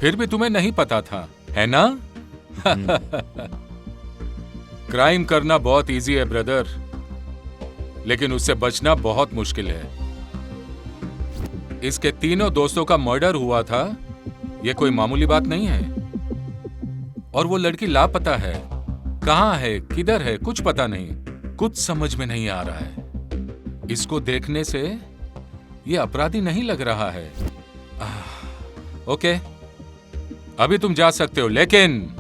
फिर भी तुम्हें नहीं पता था, है ना? क्राइम करना बहुत इजी है ब्रदर, लेकिन उससे बचना बहुत मुश्किल है। इसके तीनों दोस्तों का मर्डर हुआ था, ये कोई मामूली बात नहीं है। और वो लड़की लापता है, कहाँ है, किधर है, कुछ पता नहीं, कुछ समझ में नहीं आ रहा है। इसको देखने से ये अपराधी नहीं लग रहा है। ओके, अभी तुम जा सकते हो, लेकिन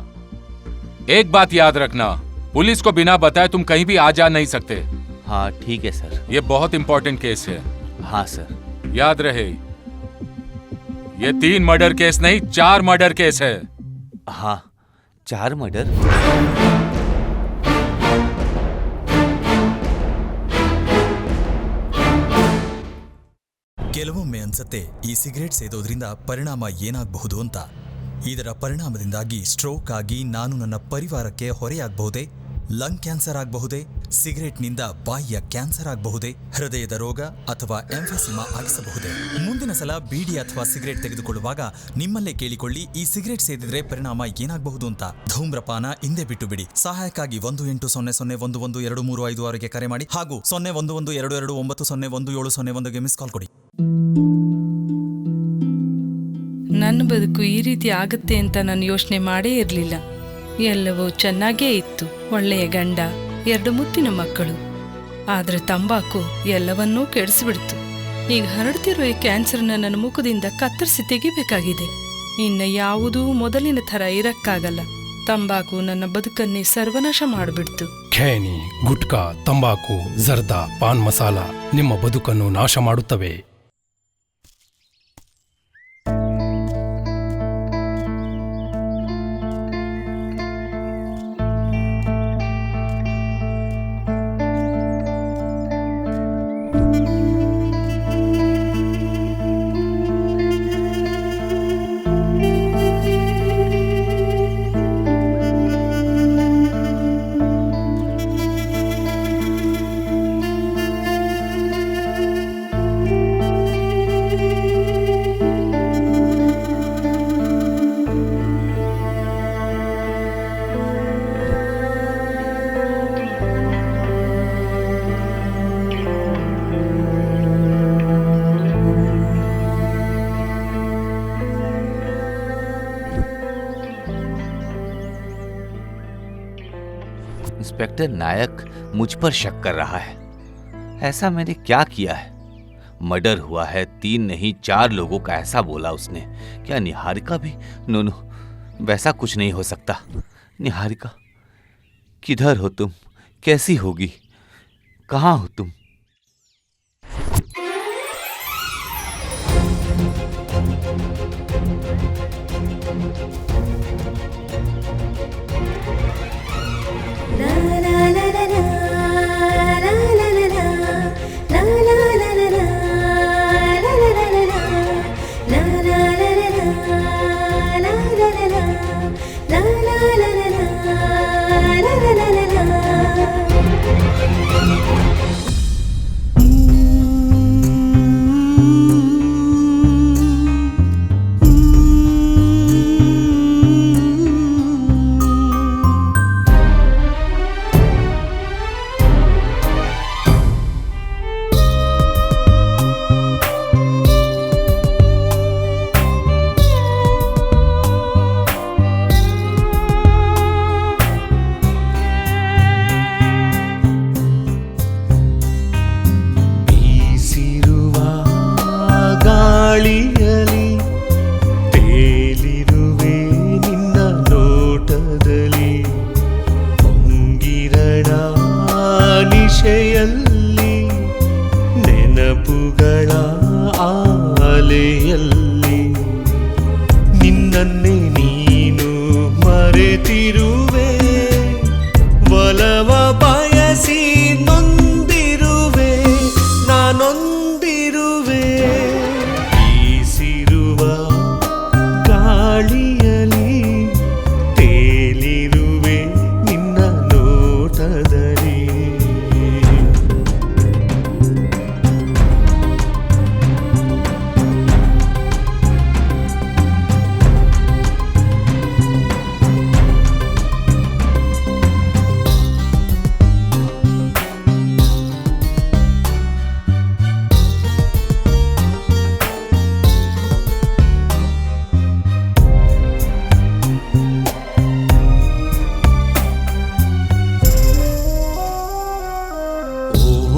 एक बात याद रखना, पुलिस को बिना बताए तुम कहीं भी आ जा नहीं सकते। हाँ ठीक है सर। ये बहुत इंपॉर्टेंट केस है। हाँ सर। याद रहे, ये 3 मर्डर केस नहीं, 4 मर्डर केस है। हाँ, 4 मर्डर। ಕೆಲವೊಮ್ಮೆ ಅನ್ಸತ್ತೆ ಈ ಸಿಗರೇಟ್ ಸೇದೋದ್ರಿಂದ ಪರಿಣಾಮ ಏನಾಗಬಹುದು ಅಂತ. ಇದರ ಪರಿಣಾಮದಿಂದಾಗಿ ಸ್ಟ್ರೋಕ್ ಆಗಿ ನಾನು ನನ್ನ ಪರಿವಾರಕ್ಕೆ ಹೊರೆಯಾಗಬಹುದೇ? ಲಂಗ್ ಕ್ಯಾನ್ಸರ್ ಆಗಬಹುದೇ? ಸಿಗರೇಟ್ನಿಂದ ಬಾಯಿಯ ಕ್ಯಾನ್ಸರ್ ಆಗಬಹುದೇ? ಹೃದಯದ ರೋಗ ಅಥವಾ ಎಂಫೆಸಿಮಾ ಆಗಿಸಬಹುದೇ? ಮುಂದಿನ ಸಲ ಬೀಡಿ ಅಥವಾ ಸಿಗರೇಟ್ ತೆಗೆದುಕೊಳ್ಳುವಾಗ ನಿಮ್ಮಲ್ಲೇ ಕೇಳಿಕೊಳ್ಳಿ, ಈ ಸಿಗರೇಟ್ ಸೇದಿದ್ರೆ ಪರಿಣಾಮ ಏನಾಗಬಹುದು ಅಂತ. ಧೂಮ್ರಪಾನ ಹಿಂದೆ ಬಿಟ್ಟು ಬಿಡಿ. ಸಹಾಯಕ್ಕಾಗಿ 1800112356ಗೆ ಕರೆ ಮಾಡಿ ಹಾಗೂ 011229901701ಗೆ ಮಿಸ್ ಕಾಲ್ ಕೊಡಿ. ನನ್ನ ಬದುಕು ಈ ರೀತಿ ಆಗುತ್ತೆ ಅಂತ ನಾನು ಯೋಚನೆ ಮಾಡೇ ಇರಲಿಲ್ಲ. ಎಲ್ಲವೂ ಚೆನ್ನಾಗೇ ಇತ್ತು, ಒಳ್ಳೆಯ ಗಂಡ, 2 ಮುತ್ತಿನ ಮಕ್ಕಳು. ಆದ್ರೆ ತಂಬಾಕು ಎಲ್ಲವನ್ನೂ ಕೆಡಿಸಿಬಿಡ್ತು. ಈಗ ಹರಡ್ತಿರೋ ಈ ಕ್ಯಾನ್ಸರ್ನ ನನ್ನ ಮುಖದಿಂದ ಕತ್ತರಿಸಿ ತೆಗಿಬೇಕಾಗಿದೆ. ಇನ್ನು ಯಾವುದೂ ಮೊದಲಿನ ಥರ ಇರಕ್ಕಾಗಲ್ಲ. ತಂಬಾಕು ನನ್ನ ಬದುಕನ್ನೇ ಸರ್ವನಾಶ ಮಾಡಿಬಿಡ್ತು. ಖೇನಿ, ಗುಟ್ಕಾ, ತಂಬಾಕು, ಜರ್ದಾ, ಪಾನ್ ಮಸಾಲ ನಿಮ್ಮ ಬದುಕನ್ನು ನಾಶ ಮಾಡುತ್ತವೆ. इंस्पेक्टर नायक मुझ पर शक कर रहा है। ऐसा मैंने क्या किया है? मर्डर हुआ है, 3 नहीं 4 लोगों का ऐसा बोला उसने। क्या निहारिका भी? नो, वैसा कुछ नहीं हो सकता। निहारिका, किधर हो तुम? कैसी होगी? कहाँ हो तुम?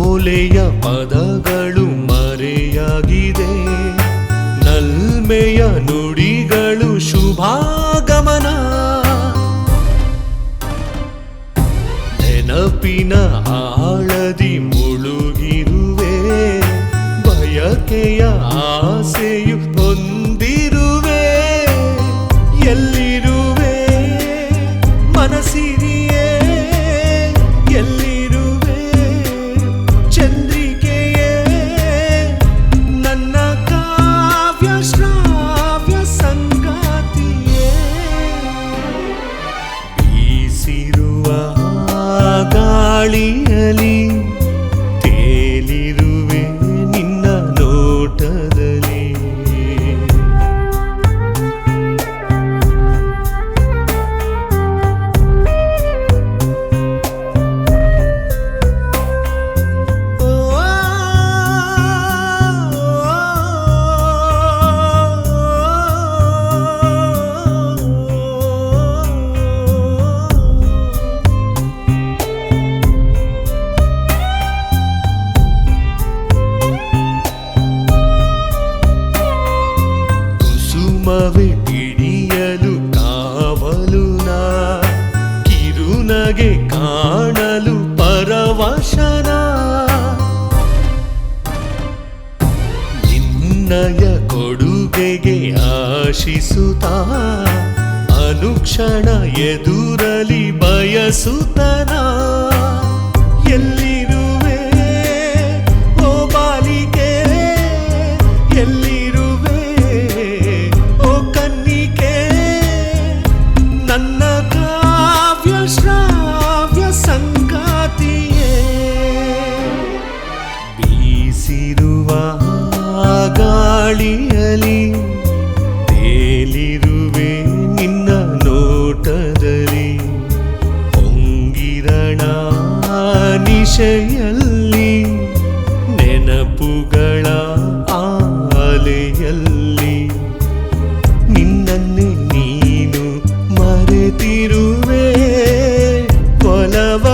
ಓಲೆಯ ಪದಗಳು ಮರೆಯಾಗಿದೆ, ನಲ್ಮೆಯ ನುಡಿಗಳು ಶುಭಾಗಮನ. ನೆನಪಿನ ಆಳದಿ ಮುಳುಗಿರುವೆ, ಬಯಕೆಯ ಆಸೆಯು ಹೊಂದಿರುವೆ. ಎಲ್ಲಿರುವೆ ಮನಸ್ಸಿರಿಯೇ, ಎಲ್ಲಿರುವೆ ಚಂದ್ರಿಕೆಯೇ, ನನ್ನ ಕಾವ್ಯ ಶ್ರಾವ್ಯ ಸಂಗಾತಿಯೇ. ಬೀಸಿರುವ ಗಾಳಿಯಲಿ ತೇಲಿರುವೆ ನಿನ್ನ ನೋಟದಲ್ಲಿ. ಕುಸುಮವೇ ಹಿಡಿಯಲು ಕಾವಲುನ, ಕಿರುನಗೆ ಕಾಣಲು ಪರವಶನ. ನಿನ್ನಯ ಕೊಡುಗೆಗೆ ಆಶಿಸುತ್ತಾ ಅನುಕ್ಷಣ ಎದುರಲಿ ಬಯಸುತ್ತನ. ಎಲ್ಲಿರುವೆ ಓ ಬಾಲಿಕೆ, ಎಲ್ಲಿರುವೆ ಓ ಕನ್ನಿಕೆ, ನನ್ನ ಕಾವ್ಯ ಶ್ರಾವ್ಯ ಸಂಗಾತಿಯೇ. ಬೀಸಿರುವ ಗಾಳಿಯಲಿ ತೇಲಿರುವೆ ನಿನ್ನ ನೋಟದಲ್ಲಿ. ಹೊಂಗಿರಣ ನಿಶೆಯಲ್ಲಿ ನೆನಪುಗಳ ಆಲೆಯಲ್ಲಿ. ನಿನ್ನನ್ನೇ ನೀನು ಮರೆತಿರುವೆ, ಒಲವ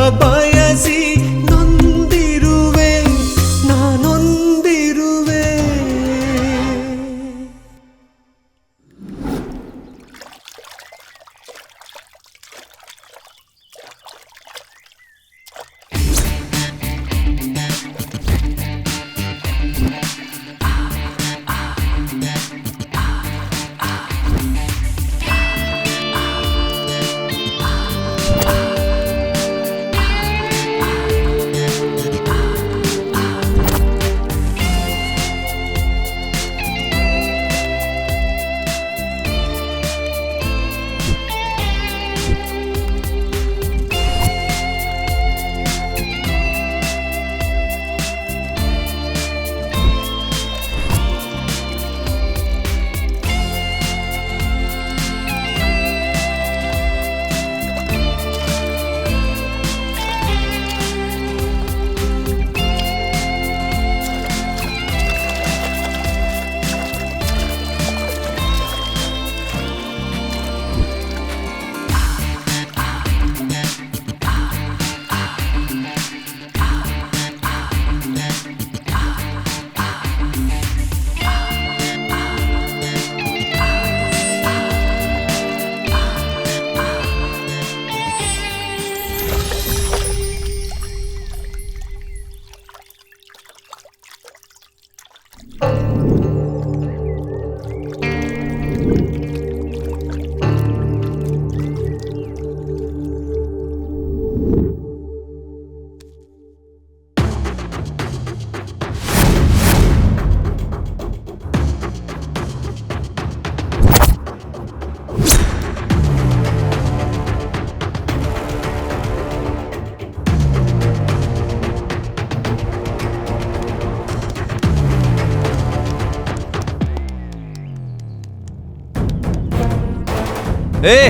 ए,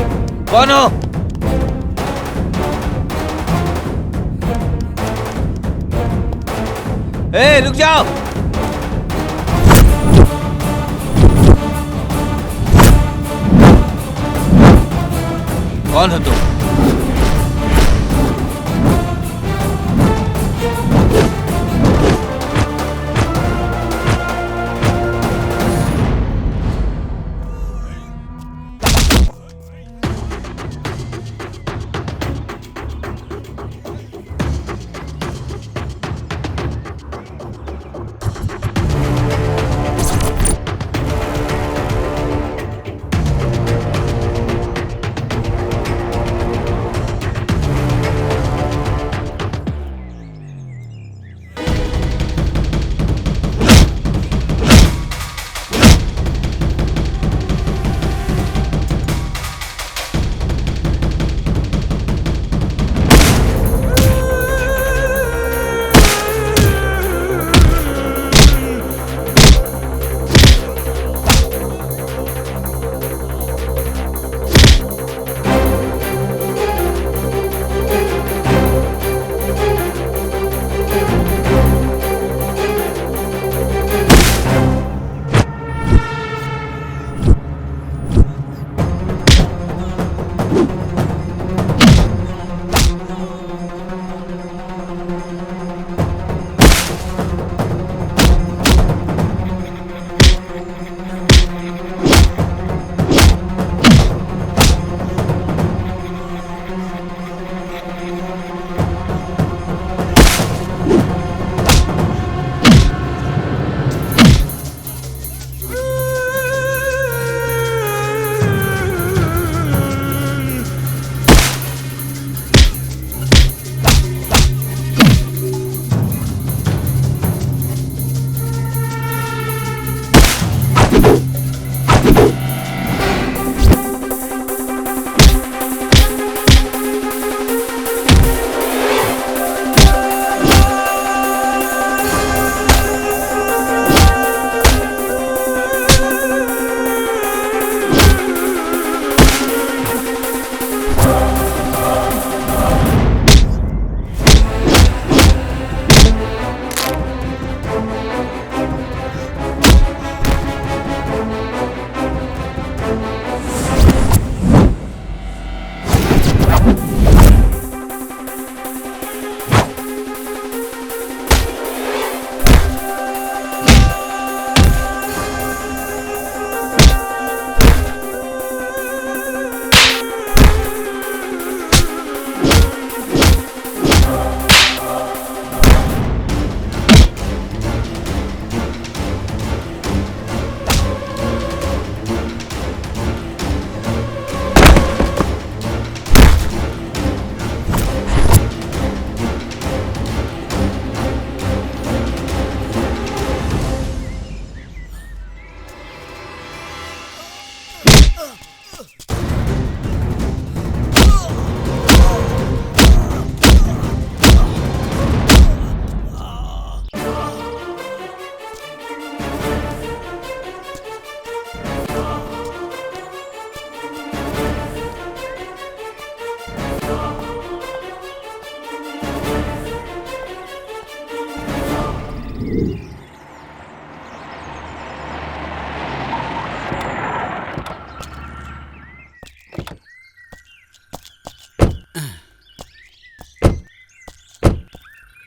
कौन हो? ए, रुक जाओ। कौन हो तुम?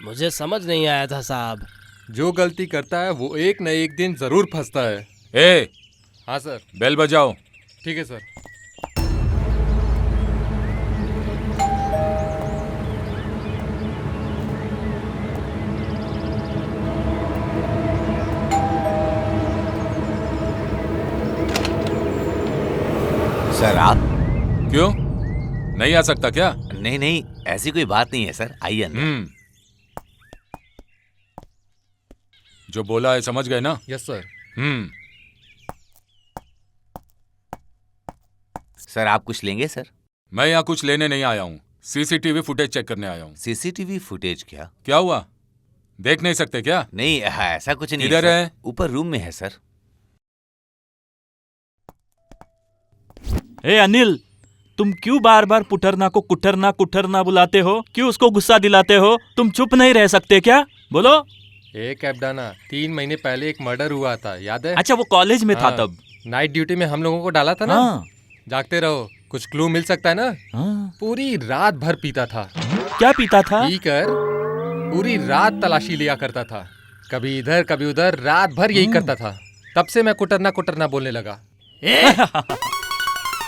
मुझे समझ नहीं आया था साहब। जो गलती करता है वो एक न एक दिन जरूर फंसता है। ए, हाँ सर। बेल बजाओ। ठीक है सर। सर आप क्यों नहीं आ सकता क्या? नहीं नहीं, ऐसी कोई बात नहीं है सर, आइए अंदर। जो बोला है समझ गए ना? Yes sir. सर आप कुछ लेंगे सर? मैं यहाँ कुछ लेने नहीं आया हूँ, सीसीटीवी फुटेज चेक करने आया हूँ। सीसीटीवी फुटेज क्या? क्या हुआ, देख नहीं सकते क्या? नहीं ऐसा कुछ नहीं। किधर है? ऊपर रूम में है सर। ए अनिल, तुम क्यों बार बार पुटरना को कुटरना कुटरना बुलाते हो? क्यों उसको गुस्सा दिलाते हो? तुम चुप नहीं रह सकते क्या? बोलो। एक एबडाना 3 महीने पहले एक मर्डर हुआ था, याद है? अच्छा, वो कॉलेज में था हाँ, तब। नाइट ड्यूटी में हम लोगों को डाला था ना। हाँ। जागते रहो, कुछ क्लू मिल सकता है ना। हाँ। पूरी रात भर पीता था। क्या पीता था? पी कर पूरी रात तलाशी लिया करता था, कभी इधर कभी उधर, रात भर यही करता था। तब से मैं कुटरना कुटरना बोलने लगा।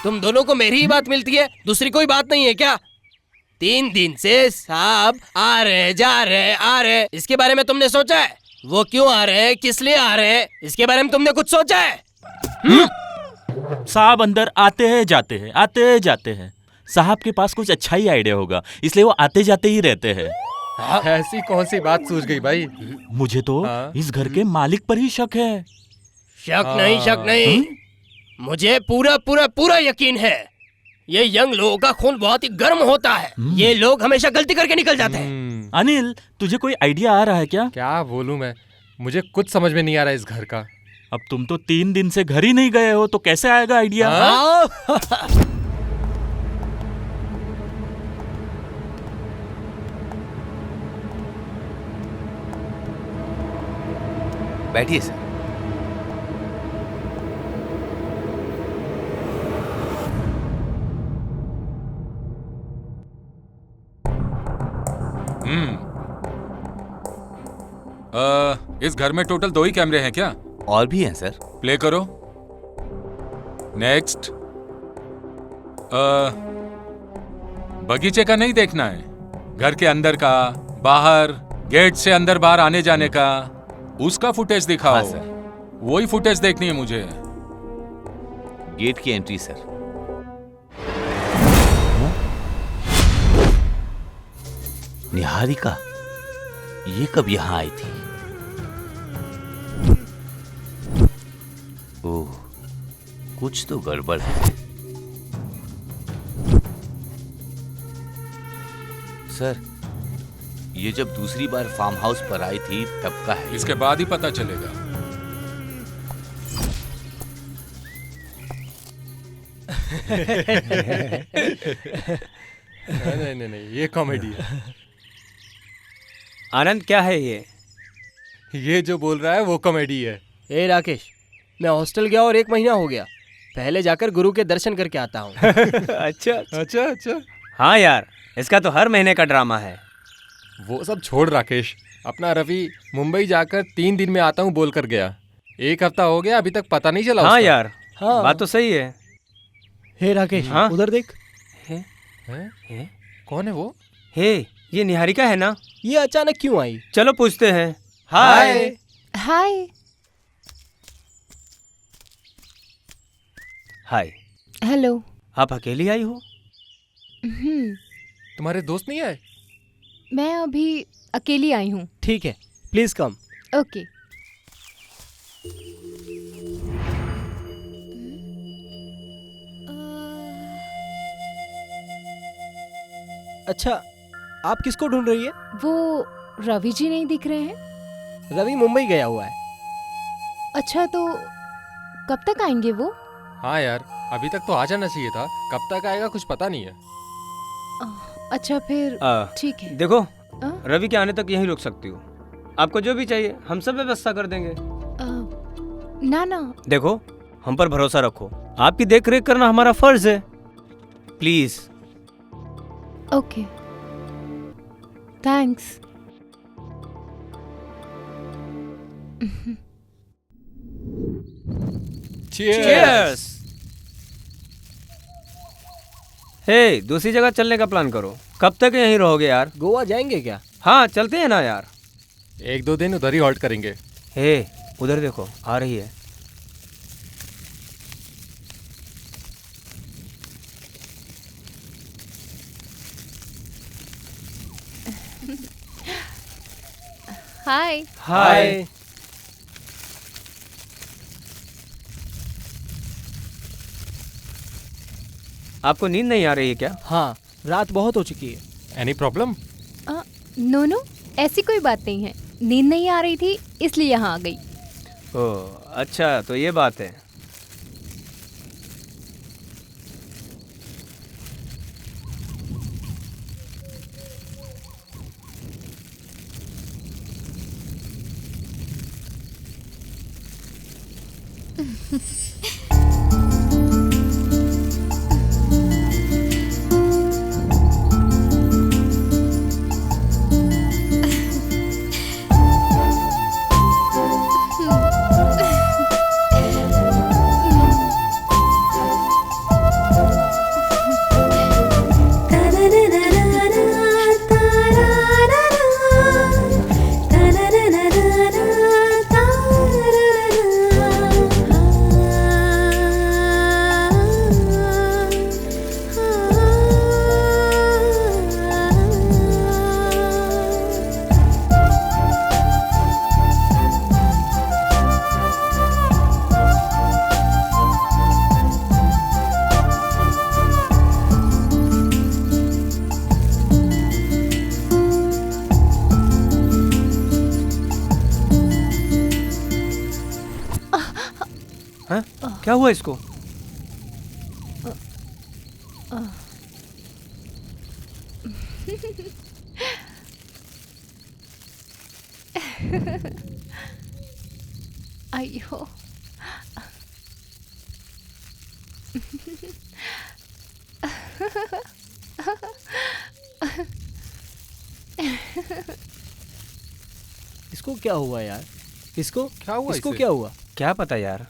तुम दोनों को मेरी ही बात मिलती है, दूसरी कोई बात नहीं है क्या? 3 दिन से साहब आ रहे जा रहे आ रहे, इसके बारे में तुमने सोचा है? वो क्यों आ रहे हैं, किस लिए आ रहे हैं, इसके बारे में तुमने कुछ सोचा है? साहब अंदर आते हैं जाते हैं, आते हैं जाते हैं। साहब के पास कुछ अच्छा ही आइडिया होगा, इसलिए वो आते जाते ही रहते हैं। ऐसी कौन सी बात सूझ गई भाई? मुझे तो इस घर के मालिक पर ही शक है। शक नहीं, शक नहीं, मुझे पूरा पूरा पूरा यकीन है। ये यंग लोगों का खून बहुत ही गर्म होता है, ये लोग हमेशा गलती करके निकल जाते हैं। अनिल, तुझे कोई आइडिया आ रहा है क्या? क्या बोलूं मैं, मुझे कुछ समझ में नहीं आ रहा इस घर का। अब तुम तो 3 दिन से घर ही नहीं गए हो, तो कैसे आएगा आइडिया? बैठिए सर। इस घर में टोटल 2 ही कैमरे हैं क्या? और भी हैं सर। प्ले करो। नेक्स्ट। बगीचे का नहीं देखना है, घर के अंदर का, बाहर गेट से अंदर बाहर आने जाने का, उसका फुटेज दिखाओ। हाँ सर। वही फुटेज देखनी है मुझे। गेट की एंट्री सर। निहारिका, ये कब यहां आई थी? ओह, कुछ तो गड़बड़ है। सर, ये जब दूसरी बार फार्म हाउस पर आई थी तब का है। इसके बाद ही पता चलेगा। नहीं नहीं, ये कॉमेडी है। आनंद, क्या है ये? ये जो बोल रहा है वो कॉमेडी है। ए राकेश, मैं हॉस्टल गया और 1 महीना हो गया, पहले जाकर गुरु के दर्शन करके आता हूँ। अच्छा अच्छा अच्छा। हाँ यार, इसका तो हर महीने का ड्रामा है। वो सब छोड़ राकेश, अपना रवि मुंबई जाकर 3 दिन में आता हूँ बोल कर गया। 1 हफ्ता हो गया, अभी तक पता नहीं चला। हाँ यार, हाँ, बात तो सही है। हे राकेश, हाँ? उधर देख। है? कौन है वो? हे, ये निहारिका है ना? ये अचानक क्यों आई? चलो पूछते हैं। हाय। हाय। हाय। हेलो। आप अकेली आई हो? तुम्हारे दोस्त नहीं आए? मैं अभी अकेली आई हूँ। ठीक है, प्लीज कम। ओके। अच्छा, आप किसको ढूंढ रही है? वो रवि जी नहीं दिख रहे हैं? रवि मुंबई गया हुआ है। अच्छा, तो कब तक आएंगे वो? हाँ यार, अभी तक तो आ जाना चाहिए था, कब तक आएगा कुछ पता नहीं है। अच्छा फिर ठीक है। देखो, रवि के आने तक यहीं रुक सकती हो। आपको जो भी चाहिए हम सब व्यवस्था कर देंगे। ना ना, देखो, हम पर भरोसा रखो, आपकी देख रेख करना हमारा फर्ज है। प्लीज। Okay, thanks. Cheers! हे, दूसरी जगह चलने का प्लान करो। कब तक यहीं रहोगे यार? गोवा जाएंगे क्या? हाँ, चलते हैं ना यार। 1-2 दिन उधर ही हॉल्ट करेंगे। हे, उधर देखो, आ रही है। हाय। हाय। आपको नींद नहीं आ रही है क्या? हाँ, रात बहुत हो चुकी है। Any problem? नो नो, ऐसी कोई बात नहीं है। नींद नहीं आ रही थी इसलिए यहाँ आ गई। ओह, अच्छा, तो ये बात है। हाँ? क्या हुआ इसको? अयो। इसको क्या हुआ यार? इसको क्या हुआ इसको इसे? क्या हुआ? क्या पता यार।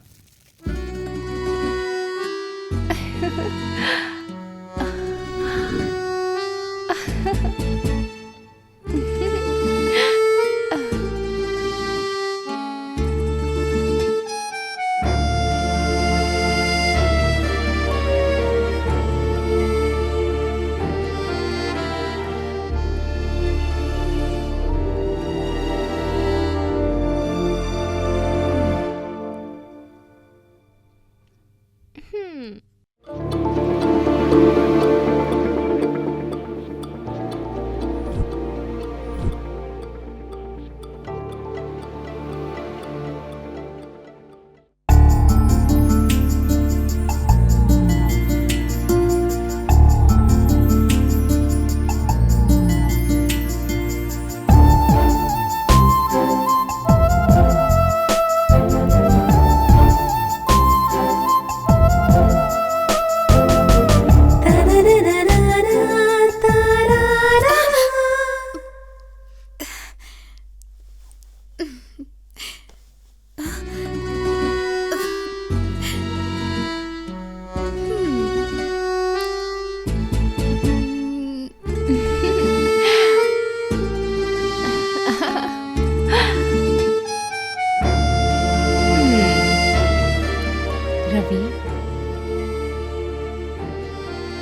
रवि,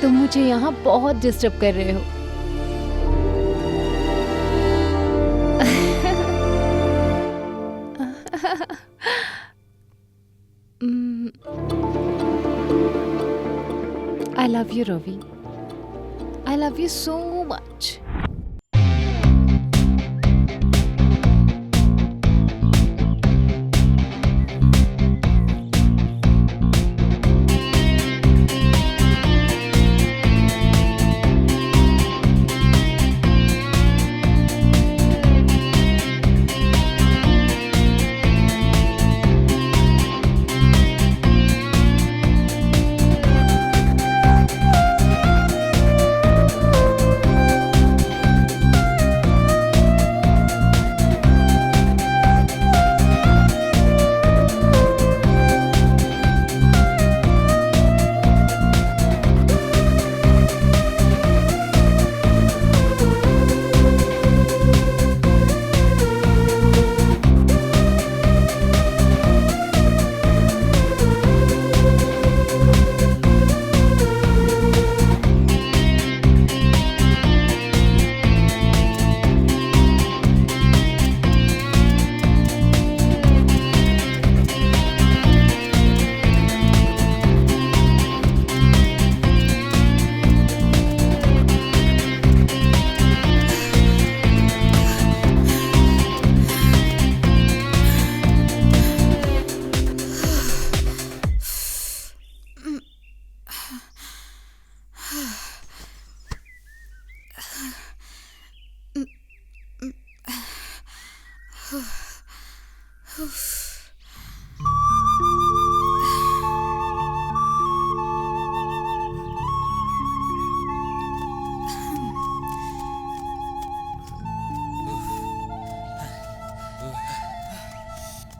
तुम मुझे यहाँ बहुत डिस्टर्ब कर रहे हो। I love you, Ravi. I love you so much.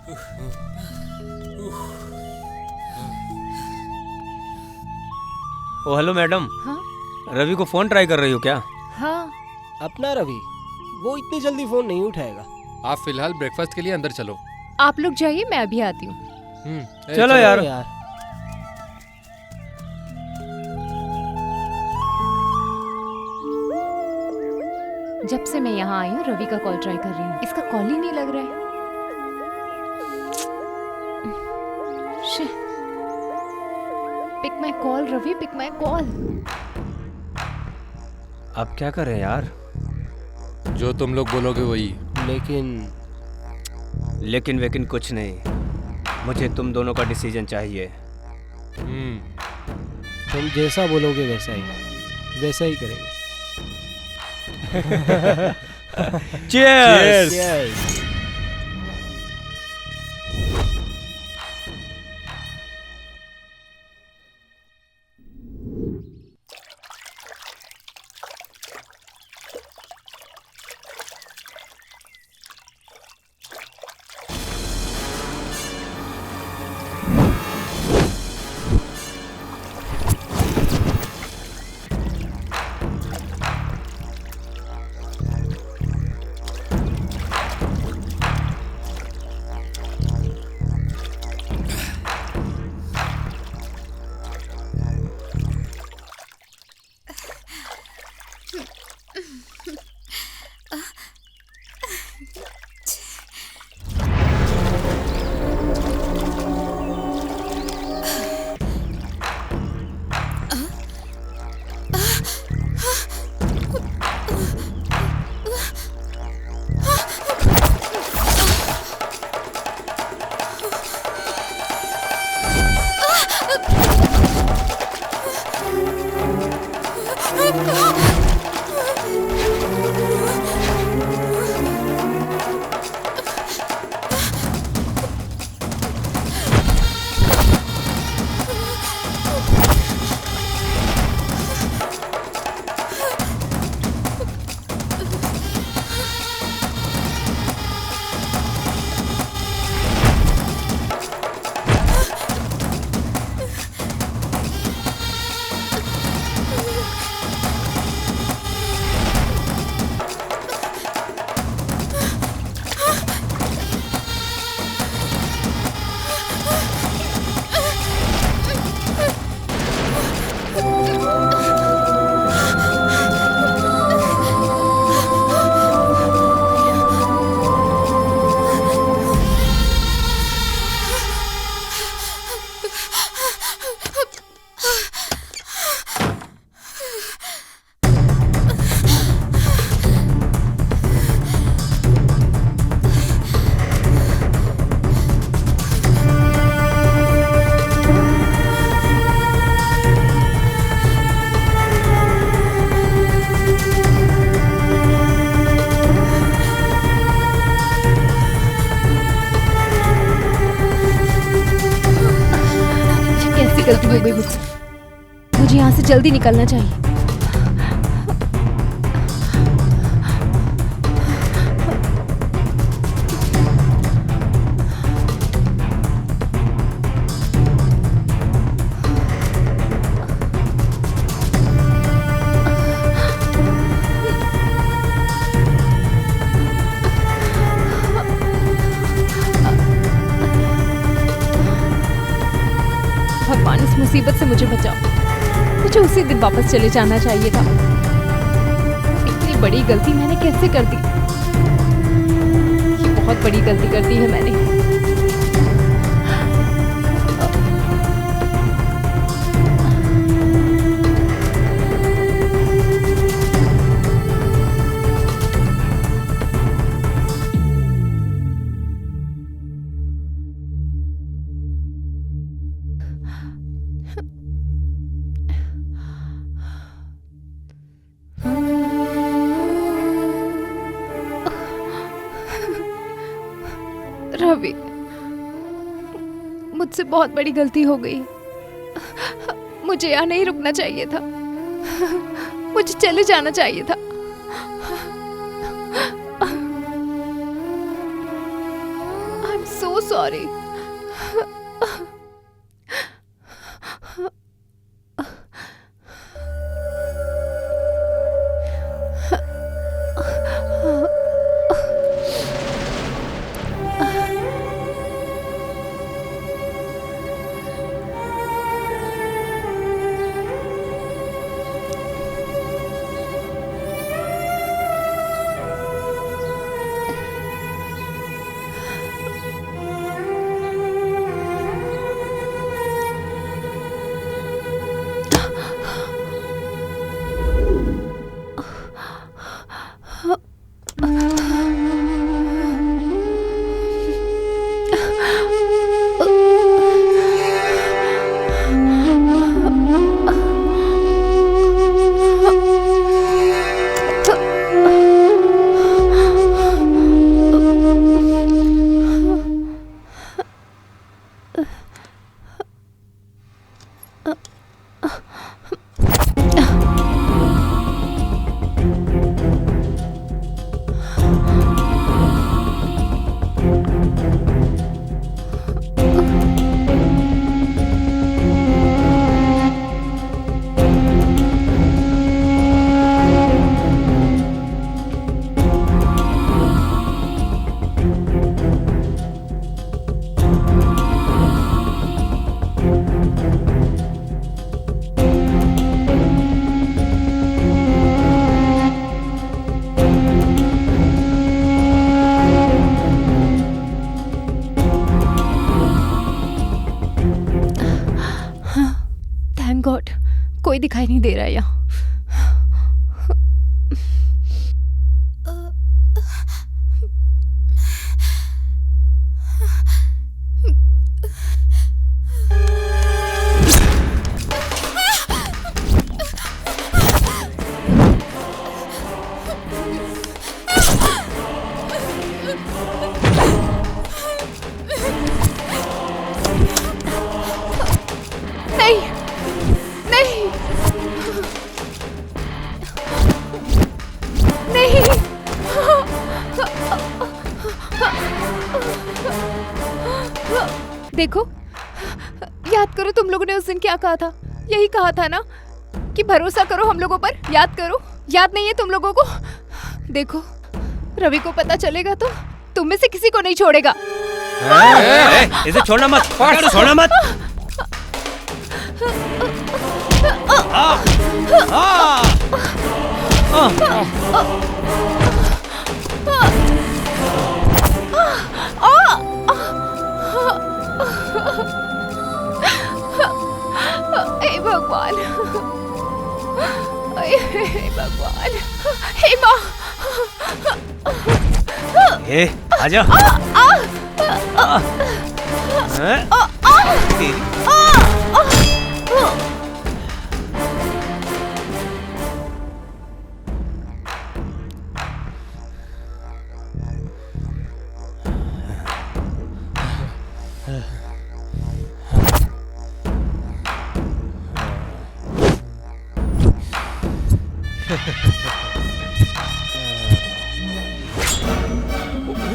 Oh hello madam. हाँ रवि को फोन ट्राई कर रही हो क्या? हाँ। अपना रवि वो इतनी जल्दी फोन नहीं उठाएगा। आप फिलहाल ब्रेकफास्ट के लिए अंदर चलो। आप लोग जाइए, मैं अभी आती हूँ। चलो यार। जब से मैं यहाँ आई हूँ रवि का कॉल ट्राई कर रही हूँ, इसका कॉल ही नहीं लग रहा है। Pick my call Ravi, pick my call. अब क्या करें यार? जो तुम लोग बोलोगे वही। लेकिन वेकिन कुछ नहीं, मुझे तुम दोनों का डिसीजन चाहिए। तुम जैसा बोलोगे वैसा ही करेंगे। Cheers! गलती हो गई मुझसे, मुझे यहाँ से जल्दी निकलना चाहिए। भगवान इस मुसीबत से मुझे बचाओ। मुझे उसी दिन वापस चले जाना चाहिए था। इतनी बड़ी गलती मैंने कैसे कर दी? ये बहुत बड़ी गलती कर दी है मैंने। रवि, मुझसे बहुत बड़ी गलती हो गई। मुझे यहाँ नहीं रुकना चाहिए था, मुझे चले जाना चाहिए था। Am so sorry. Thank God कोई दिखाई नहीं दे रहा है यहाँ। देखो, याद करो तुम लोगों ने उस दिन क्या कहा था। यही कहा था ना कि भरोसा करो हम लोगों पर। याद करो, याद नहीं है तुम लोगों को? देखो, रवि को पता चलेगा तो तुम में से किसी को नहीं छोड़ेगा। इसे छोड़ना मत, छोड़ना मत। हे भगवान, हे भगवान, हे माँ। आजा।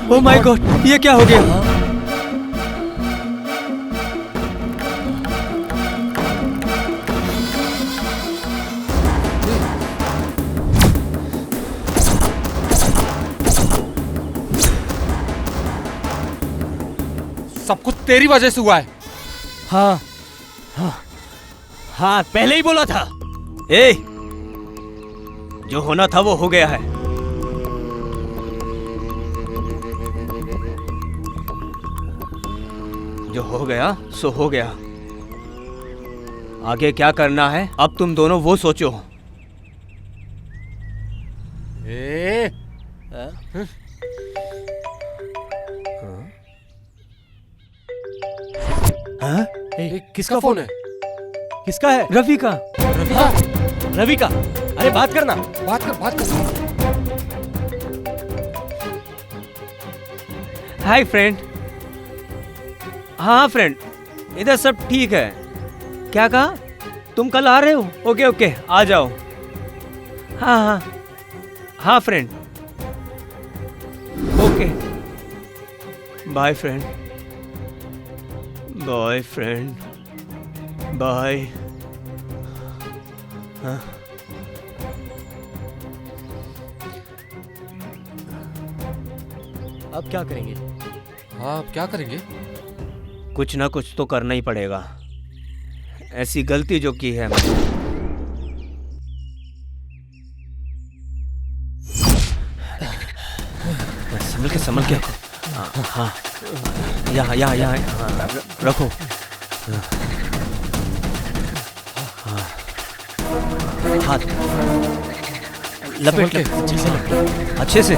ओह माय गॉड, ये क्या हो गया? सब कुछ तेरी वजह से हुआ है। हाँ हाँ हाँ, पहले ही बोला था। जो होना था वो हो गया है। जो हो गया सो हो गया। आगे क्या करना है अब तुम दोनों वो सोचो। किसका फोन है? किसका है? रवि का। रवि का। अरे बात करना। बात कर। Hi friend. हाँ फ्रेंड, इधर सब ठीक है। क्या कहा? तुम कल आ रहे हो? ओके आ जाओ। हाँ friend, okay. Bye friend, bye friend, bye. हाँ अब क्या करेंगे? हाँ, अब क्या करेंगे? कुछ ना कुछ तो करना ही पड़ेगा। ऐसी गलती जो की है संभल के हाँ, यहाँ यहाँ यहाँ रखो। हाँ, हाथ लपेट अच्छे से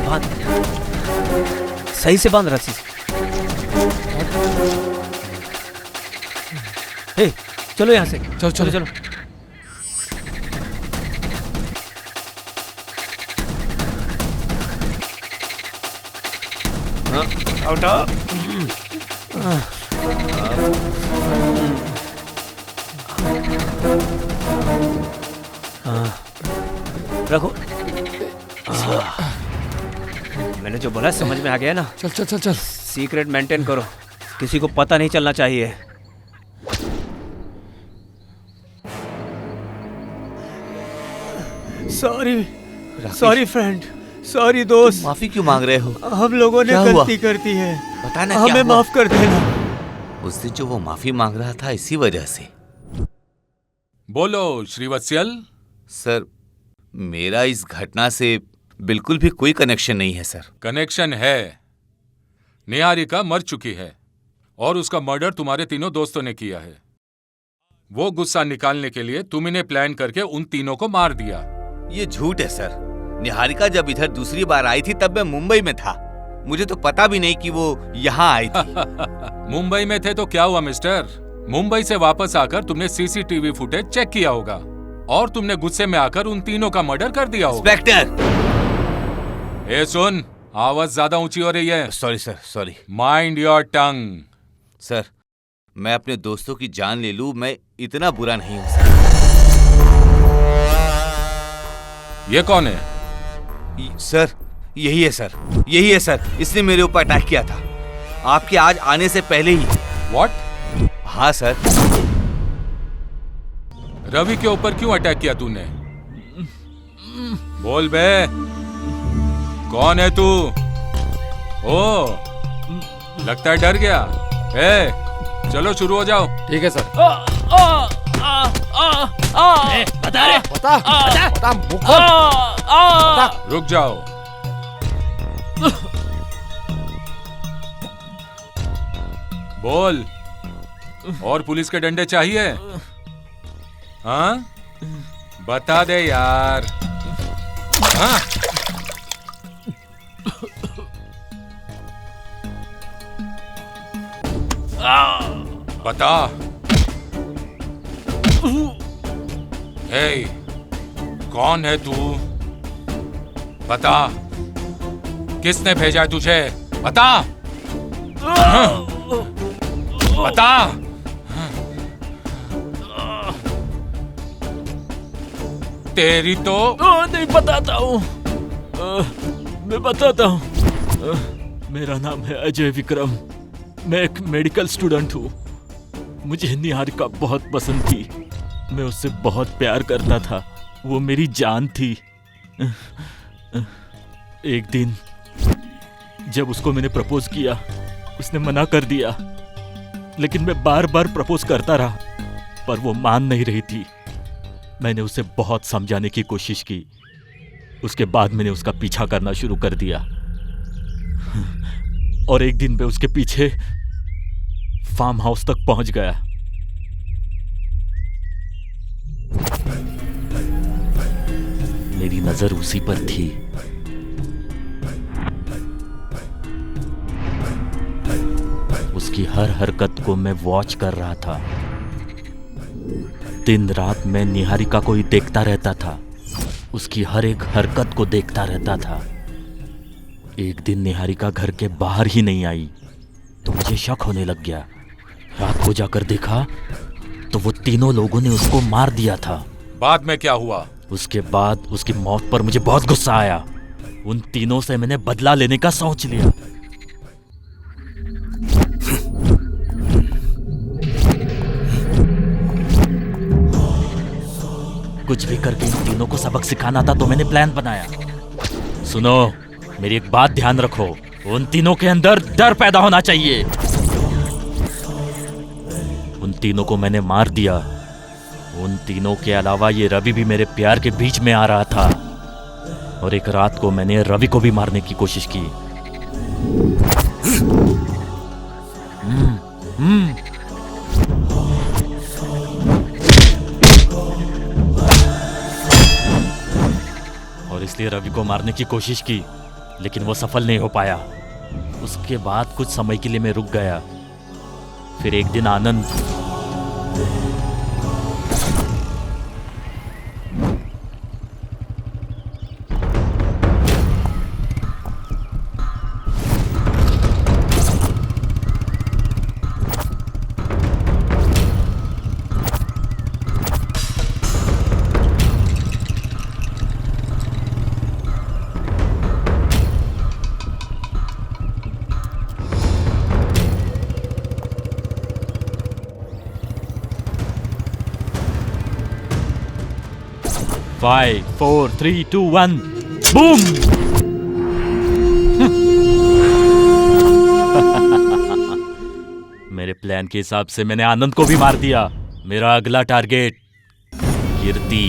बांध, सही से बांध रस्सी से। हे, चलो यहाँ से, चलो चलो चलो। उठो। रखो। मैंने जो बोला समझ में आ गया ना? चल चल चल चल। सीक्रेट मेंटेन करो, किसी को पता नहीं चलना चाहिए। सॉरी फ्रेंड, सॉरी दोस्त। माफी क्यों मांग रहे हो? हम लोगों ने गलती कर दी है, बताना हमें माफ कर देना। उस दिन जो वो माफी मांग रहा था इसी वजह से। बोलो श्रीवत्सल। सर, मेरा इस घटना से बिल्कुल भी कोई कनेक्शन नहीं है सर। कनेक्शन है। निहारिका मर चुकी है और उसका मर्डर तुम्हारे तीनों दोस्तों ने किया है। वो गुस्सा निकालने के लिए तुम इन्हें प्लान करके उन तीनों को मार दिया। ये झूठ है सर। निहारिका जब इधर दूसरी बार आई थी तब मैं मुंबई में था। मुझे तो पता भी नहीं कि वो यहाँ आई थी। मुंबई में थे तो क्या हुआ मिस्टर? मुंबई से वापस आकर तुमने सीसीटीवी फुटेज चेक किया होगा और तुमने गुस्से में आकर उन तीनों का मर्डर कर दिया होगा। इंस्पेक्टर! ए सुन, आवाज ज्यादा ऊंची हो रही है। Sorry sir, sorry. Mind your tongue. Sir, मैं अपने दोस्तों की जान ले लूं, मैं इतना बुरा नहीं हूं सर। ये कौन है? सर, यही है सर, यही है सर। इसने मेरे ऊपर अटैक किया था आपके आज आने से पहले ही। व्हाट? हाँ सर। रवि के ऊपर क्यों अटैक किया तूने? बोल बे, कौन है तू? ओ, लगता है डर गया। ए, चलो शुरू हो जाओ। ठीक है सर। बता रे, बता मुख खोल। रुक जाओ। बोल, और पुलिस के डंडे चाहिए? हाँ, बता दे यार। हाँ? बता। हे, कौन है तू? बता, किसने भेजा है तुझे? बता। हाँ? बता। तेरी तो नहीं बताता हूँ। मैं बताता हूँ। मेरा नाम है अजय विक्रम। मैं एक मेडिकल स्टूडेंट हूँ। मुझे निहारिका बहुत पसंद थी। मैं उससे बहुत प्यार करता था। वो मेरी जान थी। एक दिन जब उसको मैंने प्रपोज किया, उसने मना कर दिया। लेकिन मैं बार बार प्रपोज करता रहा, पर वो मान नहीं रही थी। मैंने उसे बहुत समझाने की कोशिश की। उसके बाद मैंने उसका पीछा करना शुरू कर दिया और एक दिन मैं उसके पीछे फार्म हाउस तक पहुंच गया। मेरी नजर उसी पर थी। उसकी हर हरकत को मैं वॉच कर रहा था। दिन रात मैं निहारिका को ही देखता रहता था। उसकी हर एक हरकत को देखता रहता था। एक दिन निहारिका घर के बाहर ही नहीं आई तो मुझे शक होने लग गया। रात को जाकर देखा तो वो तीनों लोगों ने उसको मार दिया था। बाद में क्या हुआ? उसके बाद उसकी मौत पर मुझे बहुत गुस्सा आया। उन तीनों से मैंने बदला लेने का सोच लिया। कुछ भी करके इन तीनों को सबक सिखाना था, तो मैंने प्लान बनाया। सुनो, मेरी एक बात ध्यान रखो, उन तीनों के अंदर डर पैदा होना चाहिए। उन तीनों को मैंने मार दिया। उन तीनों के अलावा ये रवि भी मेरे प्यार के बीच में आ रहा था, और एक रात को मैंने रवि को भी मारने की कोशिश की। और इसलिए रवि को मारने की कोशिश की, लेकिन वो सफल नहीं हो पाया। उसके बाद कुछ समय के लिए मैं रुक गया। फिर एक दिन आनंद Five, 4, 3, 2, 1, boom! मेरे प्लान के हिसाब से मैंने आनंद को भी मार दिया। मेरा अगला टारगेट कीर्ति।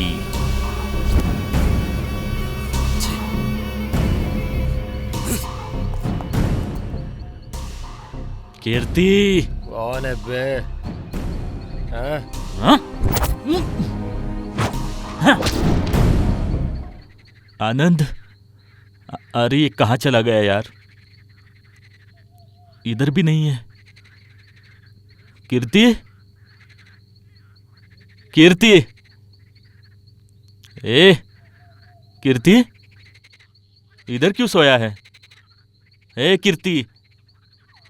कीर्ति कौन है बे? हाँ? हाँ? आनंद, अरे ये कहाँ चला गया यार? इधर भी नहीं है। कीर्ति, कीर्ति, ए कीर्ति, इधर क्यों सोया है? ए कीर्ति,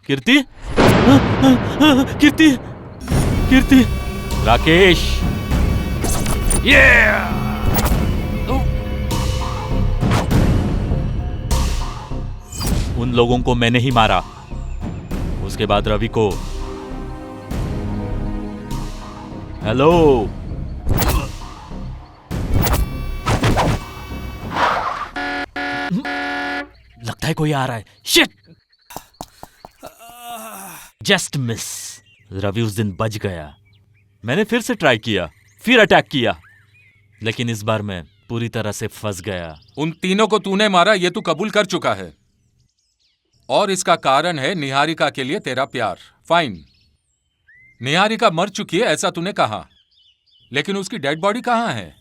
कीर्ति, कीर्ति, कीर्ति, राकेश, उन लोगों को मैंने ही मारा। उसके बाद रवि को। हेलो, लगता है कोई आ रहा है। Shit, just miss. रवि उस दिन बच गया। मैंने फिर से ट्राई किया, फिर अटैक किया, लेकिन इस बार मैं पूरी तरह से फंस गया। उन तीनों को तूने मारा, ये तू कबूल कर चुका है, और इसका कारण है निहारिका के लिए तेरा प्यार। फाइन, निहारिका मर चुकी है ऐसा तूने कहा, लेकिन उसकी डेड बॉडी कहाँ है?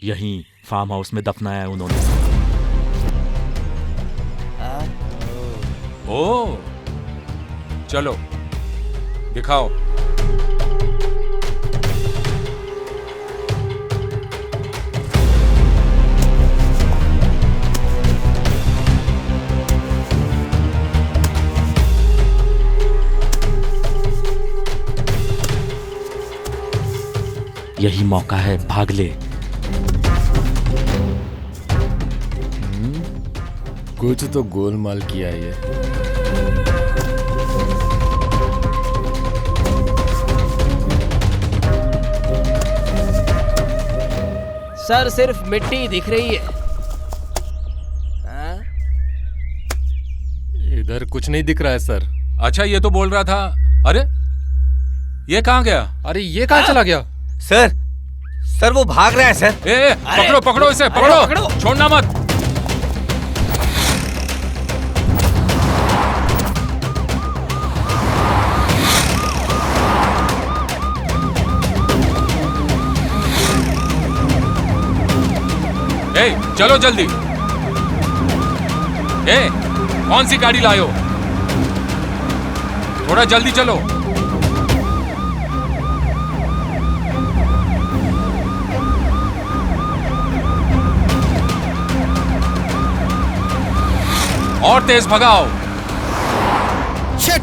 यहीं फार्म हाउस में दफनाया है उन्होंने। ओ, चलो दिखाओ। यही मौका है, भाग ले। कुछ तो गोलमाल किया ये। सर, सिर्फ मिट्टी दिख रही है। इधर कुछ नहीं दिख रहा है सर। अच्छा, ये तो बोल रहा था। अरे ये कहाँ गया? अरे ये कहाँ चला गया? सर वो भाग रहा है सर। ए, पकड़ो पकड़ो इसे, पकड़ो, छोड़ना मत। ए, चलो जल्दी। ए, कौन सी गाड़ी लाए हो? थोड़ा जल्दी चलो। और तेज भगाओ। शिट!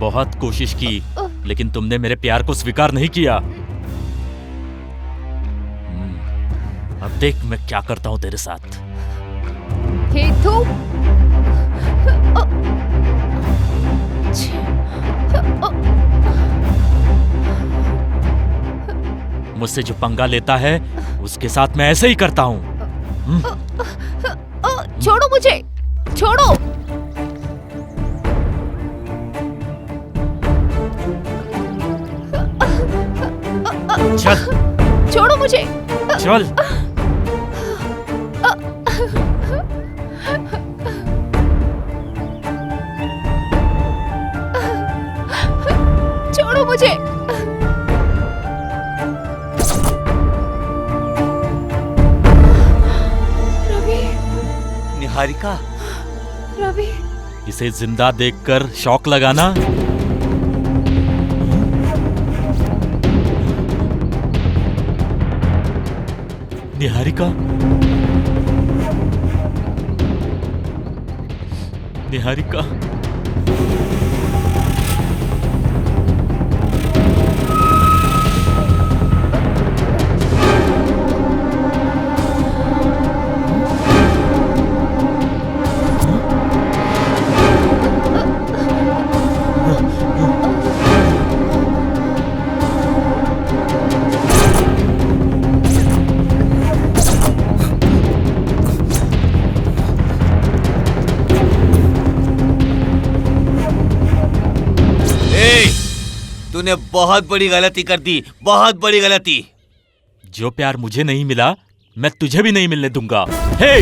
बहुत कोशिश की, लेकिन तुमने मेरे प्यार को स्वीकार नहीं किया। अब देख मैं क्या करता हूं तेरे साथ। हेतु मुझसे जो पंगा लेता है उसके साथ मैं ऐसे ही करता हूं। छोड़ो मुझे, छोड़ो। चल छोड़ो मुझे, चल। छोड़ो मुझे। रवि, निहारिका, रवि, इसे जिंदा देखकर शौक लगाना। निहारिका, निहारिका, तूने बहुत बड़ी गलती कर दी, बहुत बड़ी गलती। जो प्यार मुझे नहीं मिला मैं तुझे भी नहीं मिलने दूंगा। हे!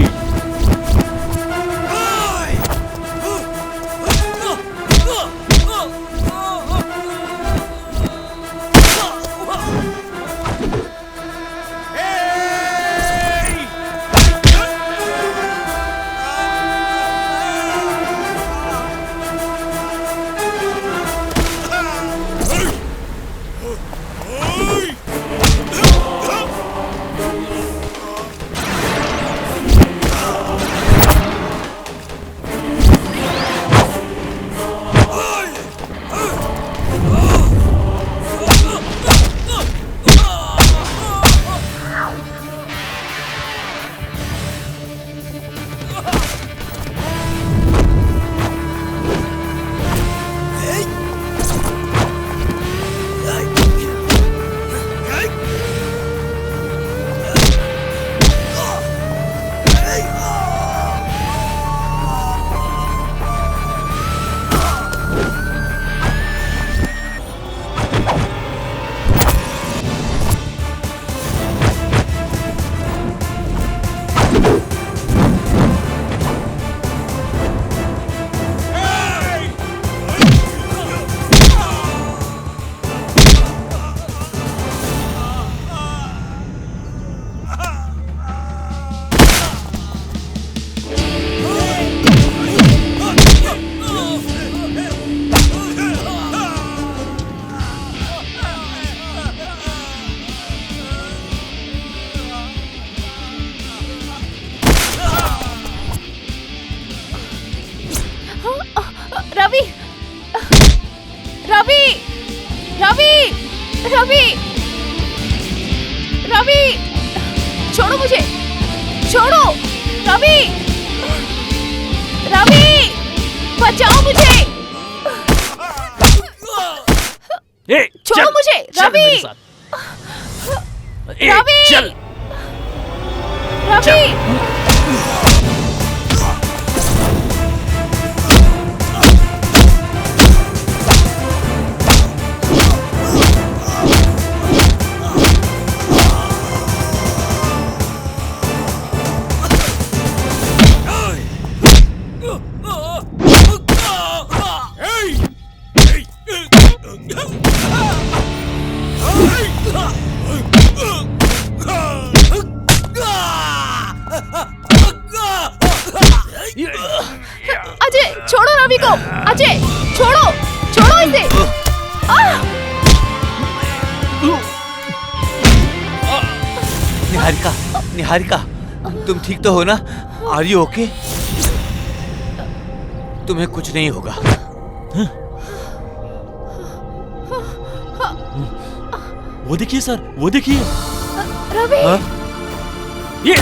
रवि, रवि, रवि, रवि, रवि, छोड़ो मुझे, छोड़ो, रवि, रवि, बचाओ मुझे, छोड़ो मुझे, रवि, रवि, रवि। अजय, छोड़ो रवि को, अजय, छोड़ो, छोड़ो इसे। निहारिका, निहारिका, तुम ठीक तो हो ना? Are you okay? तुम्हें कुछ नहीं होगा। वो देखिए सर, वो देखिए। रवि। हाँ? ये